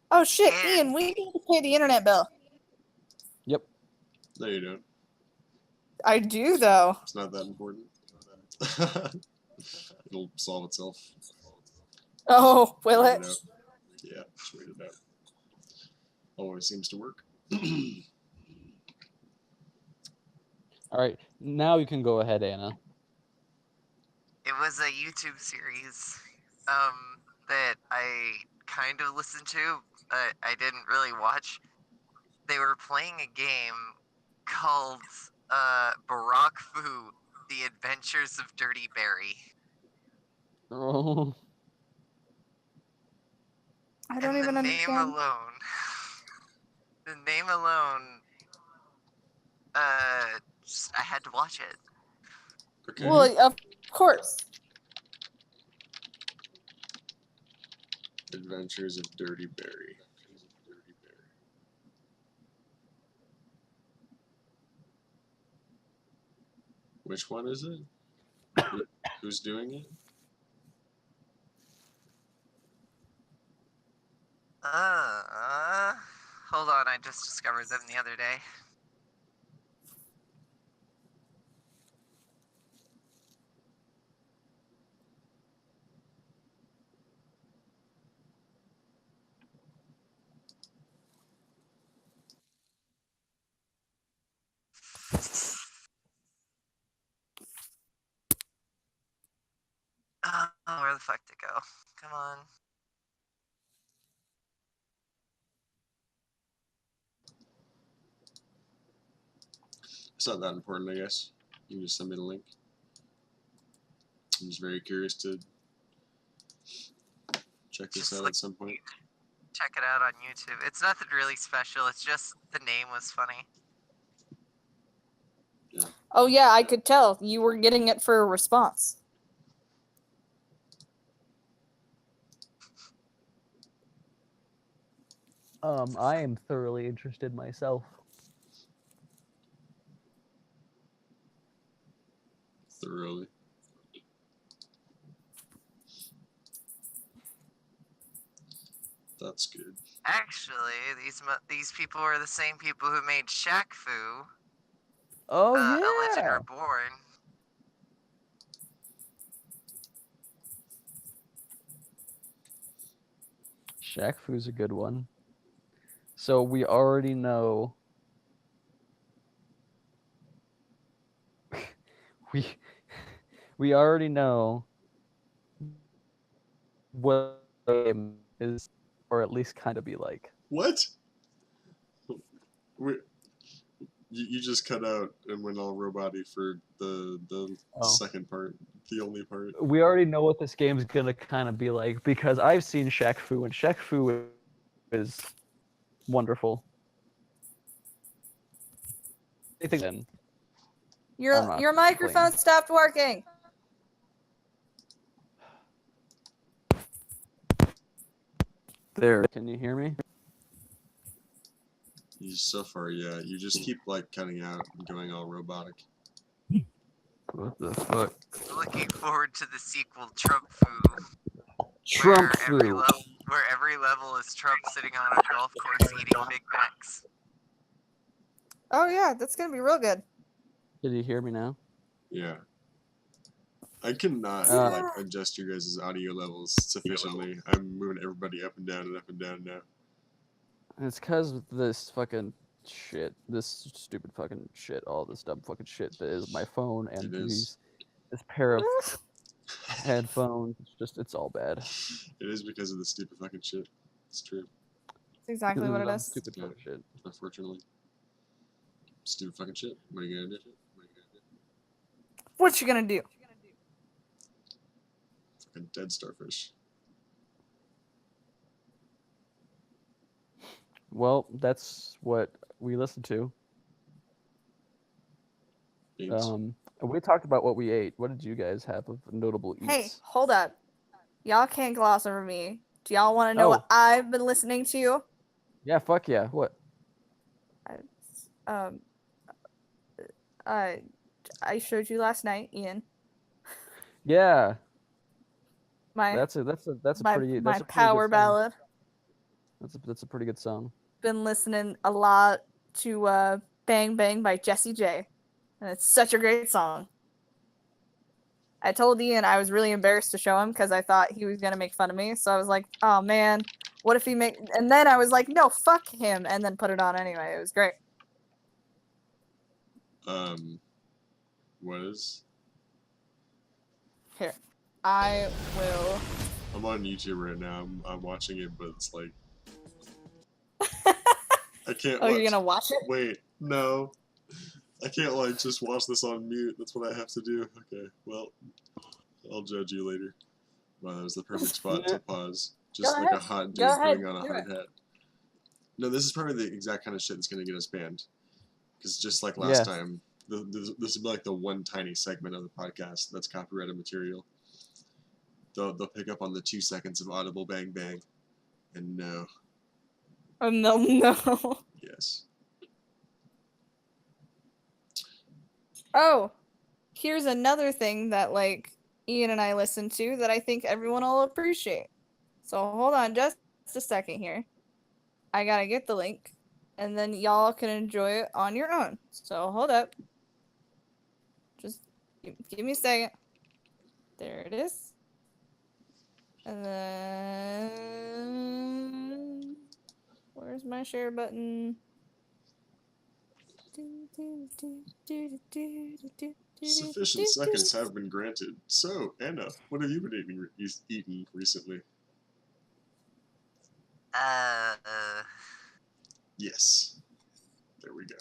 Oh shit, it, Ian, we need to pay the internet bill. Yep. No, you don't. I do though. It's not that important. It'll solve itself. Oh, will Wait it? it out. Yeah, just wait it out. Always seems to work. All right, now you can go ahead, Anna. it was a YouTube series, that I kind of listened to, but I didn't really watch. They were playing a game called, Barack Fu, The Adventures of Dirty Barry. Oh, I don't And even understand. the name alone, I had to watch it. Okay. Well, of course. Adventures of Dirty Barry. Which one is it? Who's doing it? Hold on, I just discovered them the other day. Oh, where the fuck to go? Come on. It's not that important, I guess. You can just send me the link. I'm just very curious to check this Just out like at some point. check it out on YouTube. It's nothing really special. It's just the name was funny. Oh yeah, I could tell. You were getting it for a response. I am thoroughly interested myself. Thoroughly. That's good. Actually, these people are the same people who made Shaq Fu, Oh A Legend yeah, Reborn. Shaq Fu's a good one. So we already know. we we already know what the game is, or at least kind of be like. What? We, you just cut out and went all robot-y for the Oh. second part, the only part. We already know what this game's gonna kind of be like because I've seen Shaq Fu, and Shaq Fu is wonderful. I think then. I'm Your not your microphone complaining. stopped working. There. Can you hear me? So far, yeah. You just keep like cutting out and going all robotic. What the fuck? Looking forward to the sequel, Trump Fu, Trump where every level is Trump sitting on a golf course eating Big Macs. Oh yeah, that's gonna be real good. Did you hear me now? Yeah. I cannot like adjust your guys' audio levels sufficiently. I'm moving everybody up and down now. It's because this fucking shit, this stupid fucking shit, all this dumb fucking shit that is my phone and It is. this pair of headphones. It's all bad. It is because of the stupid fucking shit. It's true. That's exactly what it Dumb, is. Stupid Yeah. fucking shit. Unfortunately. Stupid fucking shit. What are you gonna do? What you gonna do? Fucking dead starfish. Well, that's what we listened to. Beans. We talked about what we ate. What did you guys have of notable eats? Hey, hold up. Y'all can't gloss over me. Do y'all want to know what Oh. I've been listening to? Yeah, fuck yeah. What? Um, I showed you last night, Ian. Yeah, My that's a my pretty my good power song. ballad. That's a pretty good song. Been listening a lot to Bang Bang by Jessie J, and it's such a great song. I told Ian I was really embarrassed to show him because I thought he was gonna make fun of me. So I was like, "Oh man, what if he make?" And then I was like, "No, fuck him," and then put it on anyway. It was great. What is? Here, I will. I'm on YouTube right now. I'm watching it, but it's like I can't. Oh, watch. you're gonna watch it? Wait, no. I can't like just watch this on mute. That's what I have to do. Okay, well, I'll judge you later. Wow, that was the perfect spot to pause. Just Go like a ahead. hot dude Go ahead. putting on a Do hard it. hat. No, this is probably the exact kind of shit that's gonna get us banned. Because just like last Yeah. time, this will be like the one tiny segment of the podcast that's copyrighted material. They'll pick up on the 2 seconds of audible bang bang, and no, Oh no, no. yes. Oh, here's another thing that like Ian and I listened to that I think everyone will appreciate. So hold on just a second here. I gotta get the link, and then y'all can enjoy it on your own. So hold up. Just give me a second. There it is. And then where's my share button? Sufficient seconds have been granted. So, Anna, what have you been eating recently? Yes. There we go.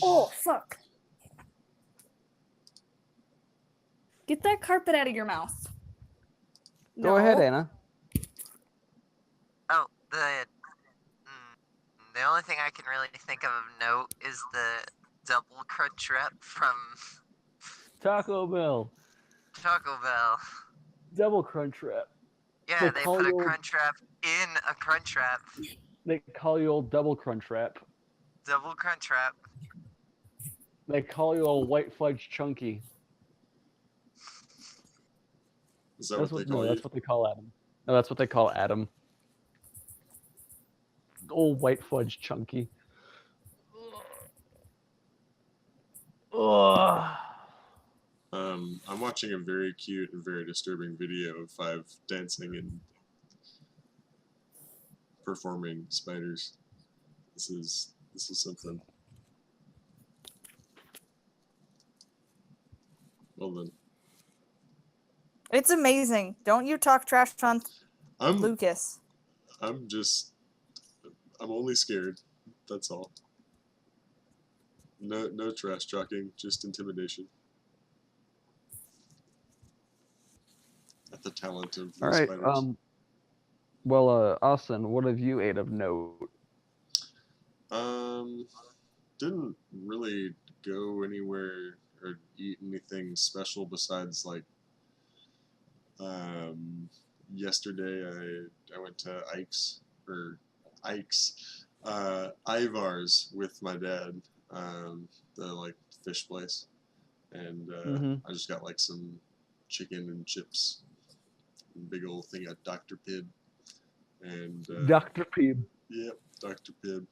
Oh, fuck. Get that carpet out of your mouth. Go ahead, No. Anna. Oh, the only thing I can really think of note is the double crunch wrap from Taco Bell, Taco Bell. double crunch wrap. Yeah, They they call put a you old- crunch wrap in a crunch wrap. They call you old double crunch wrap. Double crunch wrap. They call you old white fudge chunky. Is that what they call you? That's what they call Adam. No, that's what they call Adam. Old white fudge chunky. Ugh. I'm watching a very cute and very disturbing video of 5 dancing and performing spiders. This is something. Well then, It's amazing. Don't you talk trash on I'm Lucas. I'm only scared. That's all. No trash talking, just intimidation. At the talent of the All right. spiders. Well, Austin, what have you ate of note? Didn't really go anywhere or eat anything special besides like yesterday I went to Ivar's with my dad, the like fish place, and I just got like some chicken and chips, and big old thing of Dr. Pibb, and Dr. Peeb. yep, Dr. Pibb,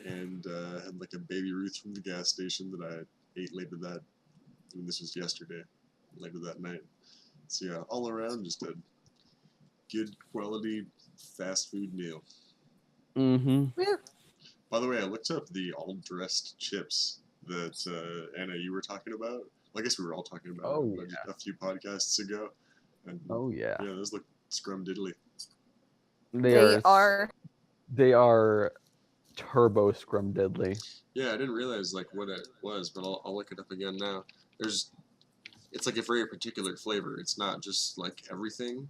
and had like a Baby Ruth from the gas station that I ate later that. I mean, this was yesterday, later that night. So yeah, all around just a good quality fast food meal. Mm-hmm. By the way, I looked up the all-dressed chips that Anna, you were talking about. Well, I guess we were all talking about Oh, it a few podcasts ago. And Oh yeah. yeah, those look scrum-diddly. They are turbo scrumdiddly. Yeah, I didn't realize like what it was, but I'll look it up again now. It's like a very particular flavor. It's not just like everything.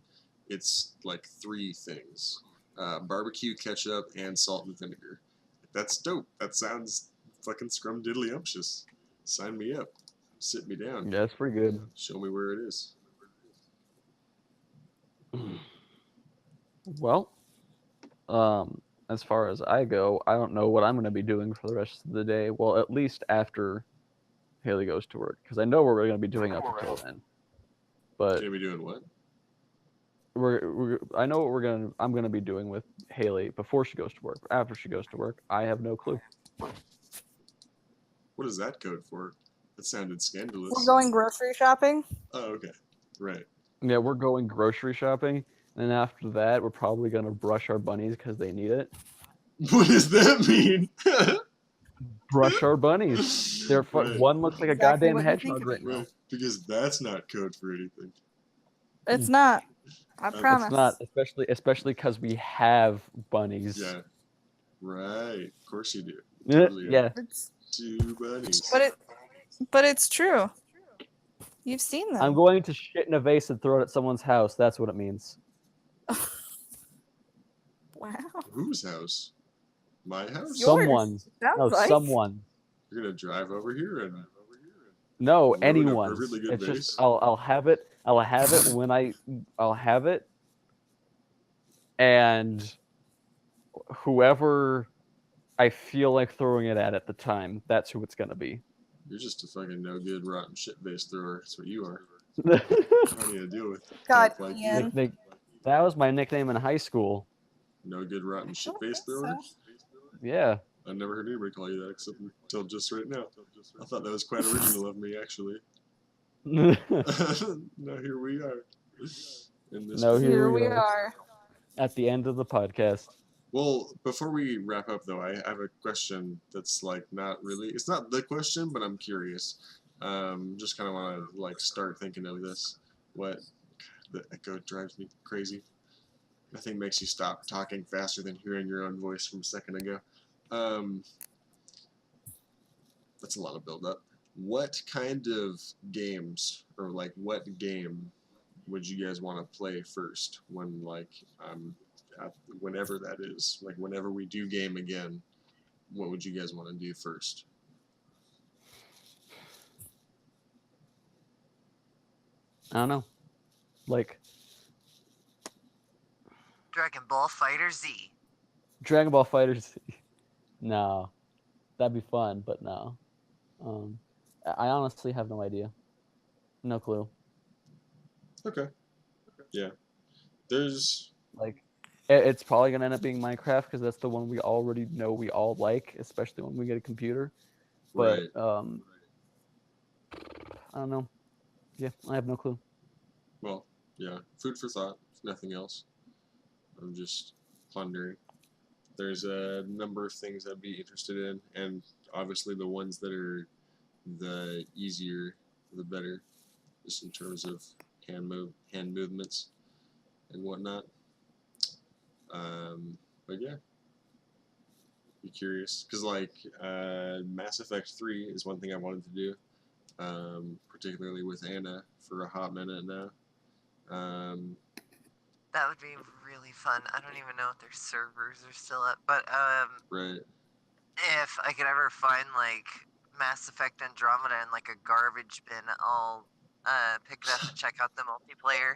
It's like 3 things. barbecue, ketchup, and salt and vinegar. That's dope. That sounds fucking scrumdiddlyumptious. Sign me up. Sit me down. Yeah, that's pretty good. Show me where it is. Well, as far as I go, I don't know what I'm going to be doing for the rest of the day. Well, at least after Haley goes to work, because I know what we're going to be doing up until then. But Gonna be doing what? I know what I'm gonna be doing with Haley before she goes to work. After she goes to work, I have no clue. What is that code for? That sounded scandalous. We're going grocery shopping. Oh, okay. Right. Yeah, we're going grocery shopping, and after that, we're probably gonna brush our bunnies because they need it. What does that mean? Brush our bunnies. They're Right. one looks like a Exactly goddamn what you think hedgehog of right it. now. Right. Because that's not code for anything. It's not. I It's promise. It's not, especially because we have bunnies. Yeah. Right. Of course you do. Yeah. Totally. Yeah. It's, 2 bunnies. but it's true. You've seen them. I'm going to shit in a vase and throw it at someone's house. That's what it means. Wow. Whose house? My house? Yours. Someone. Sounds No, like. someone. You're gonna drive over here and No, Load a anyone. perfectly good It's vase. just I'll have it. I'll have it when I'll have it, and whoever I feel like throwing it at the time, that's who it's gonna be. you're just a fucking no good rotten shit vase thrower. That's what you are. I don't need to deal with God, type like Ian. you. That was my nickname in high school. No good rotten shit don't vase think thrower. so. Yeah. I've never heard anybody call you that except until just right now. I thought that was quite original of me, actually. Now here we are. In this No, fucking- here Here we we are. are. At the end of the podcast. Well, before we wrap up, though, I have a question that's like not really. It's not the question, but I'm curious. Just kind of want to like start thinking of this. What the echo drives me crazy. Nothing makes you stop talking faster than hearing your own voice from a second ago. That's a lot of build up. What kind of games or like what game would you guys want to play first when like whenever that is, like whenever we do game again, what would you guys want to do first? I don't know. Like Dragon Ball Fighter Z. Dragon Ball Fighters. No. That'd be fun, but no. I honestly have no idea. No clue. Okay. Yeah. There's Like, it's probably gonna end up being Minecraft because that's the one we already know we all like, especially when we get a computer. But right. I don't know. Yeah, I have no clue. Well, yeah. Food for thought. If nothing else. I'm just pondering. There's a number of things I'd be interested in, and obviously the ones that are the easier, the better, just in terms of hand movements and whatnot. But yeah, be curious because like Mass Effect 3 is one thing I wanted to do, particularly with Anna for a hot minute now. That would be really fun. I don't even know if their servers are still up, but Right. if I could ever find like Mass Effect Andromeda in like a garbage bin, I'll pick it up and check out the multiplayer.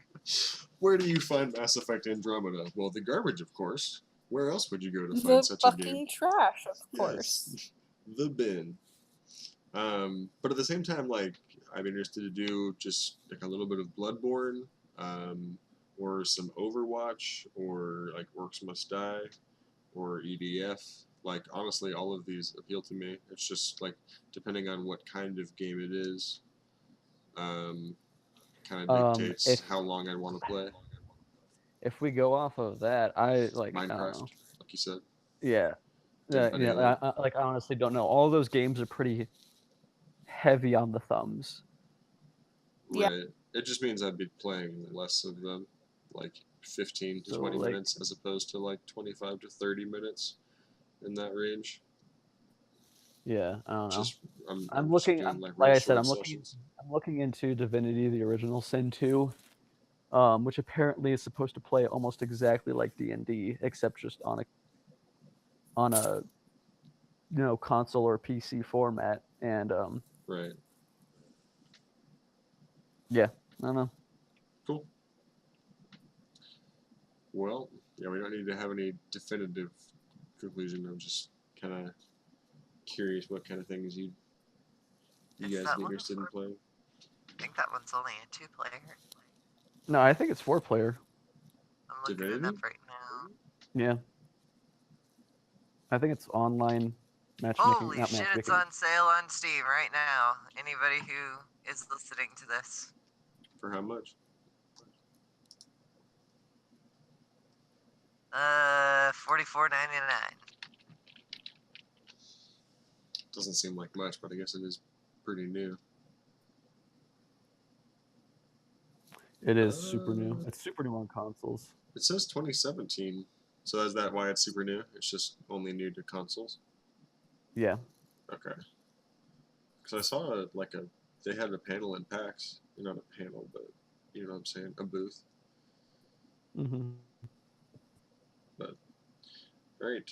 Where do you find Mass Effect Andromeda? Well, the garbage, of course. Where else would you go to The find such a fucking game? trash, of course. Yes, the bin. But at the same time, like I'm interested to do just like a little bit of Bloodborne, or some Overwatch, or like Orcs Must Die, or EDF. Like honestly, all of these appeal to me. It's just like depending on what kind of game it is, kind of dictates how long I want to play. If we go off of that, I don't know. Minecraft, like you said. Yeah. Yeah, I honestly don't know. All those games are pretty heavy on the thumbs. Yeah. Right. It just means I'd be playing less of them, like 15 to So, 20 like- minutes, as opposed to like 25 to 30 minutes in that range. Yeah, I don't know. Just I'm I'm just looking. doing, like Like real I said, short I'm looking. sessions. I'm looking into Divinity: The Original Sin 2. which apparently is supposed to play almost exactly like D&D, except just on a console or PC format. And Right. yeah, I don't know. Cool. Well, yeah, we don't need to have any definitive conclusion. I'm just kind of curious what kind of things you Is guys that be one interested in for- playing. I think that one's only a 2-player. No, I think it's 4-player. I'm looking it Divinity? up right now. Yeah, I think it's online matchmaking. Holy Not shit, it's matchmaking. on sale on Steam right now. Anybody who is listening to this. For how much? $44.99. Doesn't seem like much, but I guess it is pretty new. It is super new. It's super new on consoles. It says 2017. So is that why it's super new? It's just only new to consoles? Yeah. Okay. Because I saw they had a panel in PAX. Not a panel, but you know what I'm saying? A booth. Mm-hmm. Great.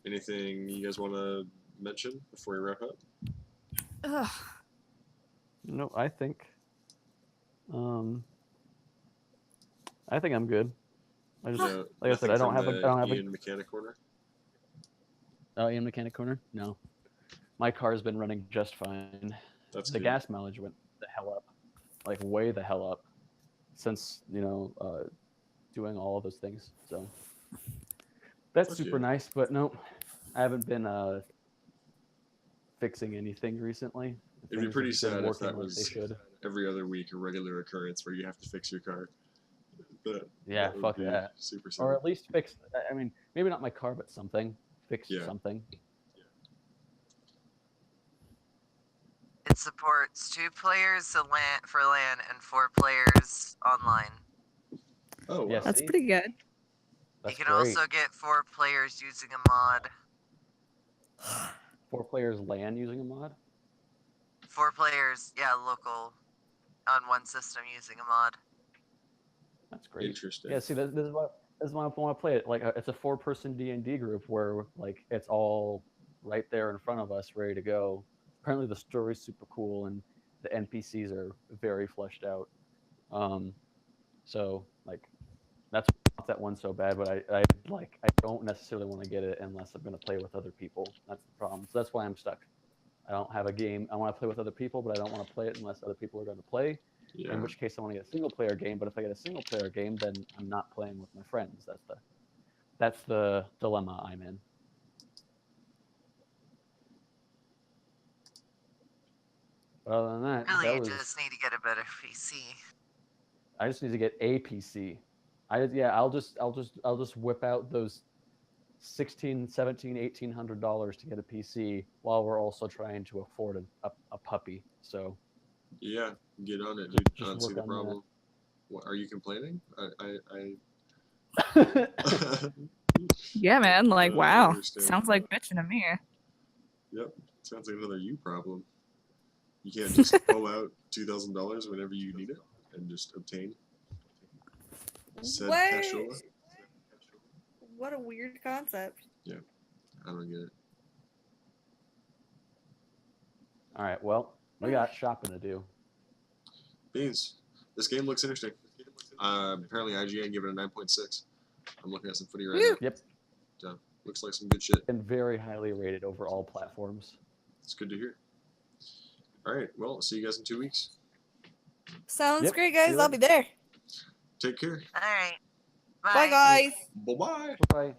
Anything you guys want to mention before we wrap up? Ugh. No, I think I'm good. I just No, like I said, I don't have a Ian Mechanic Corner. Oh, Ian Mechanic Corner? No. My car's been running just fine. That's The good. gas mileage went the hell up. Like way the hell up. Since, doing all of those things. So that's Fuck super yeah. nice, but no, I haven't been fixing anything recently. It'd be Things pretty have been sad if working that like was they should. every other week a regular occurrence where you have to fix your car. Yeah, That would fuck be that. super sad. Or at least fix, I mean, maybe not my car, but something. Fix Yeah. something. It supports 2 players for LAN and 4 players online. Oh, wow. Yeah, That's see? pretty good. That's You can great. also get 4 players using a mod. 4 players LAN using a mod? 4 players, yeah, local on one system using a mod. That's great. Interesting. Yeah, see, this is why I want to play it. Like, it's a 4-person D&D group where, like, it's all right there in front of us, ready to go. Apparently, the story's super cool, and the NPCs are very fleshed out. So, like, that's why I want that one so bad, but I don't necessarily want to get it unless I'm going to play with other people. That's the problem. So that's why I'm stuck. I don't have a game. I want to play with other people, but I don't want to play it unless other people are going to play. Yeah. In which case, I want to get a single-player game. But if I get a single-player game, then I'm not playing with my friends. That's the dilemma I'm in. But other than that, Really, that you was. just need to get a better PC. I just need to get a PC. I'll just whip out those $1,600, $1,700, $1,800 to get a PC while we're also trying to afford a puppy. So Yeah, get on it, dude. I Just don't see work the on that. problem. What, are you complaining? Yeah, man. Like, I wow. understand. Sounds like bitching to me. Yep, sounds like another you problem. You can't just pull out $2,000 whenever you need it and just obtain said What? cashola. What a weird concept. I don't get it. all right, well, we got shopping to do. Beans, this game looks interesting. Apparently IGN gave it a 9.6. I'm looking at some footy right now. Yep, So, looks like some good shit. and very highly rated over all platforms. It's good to hear. All right, well, see you guys in 2 weeks. Sounds Yep, great, see guys. you I'll be there. Take care. Alright. Bye, guys. Bye-bye. Bye.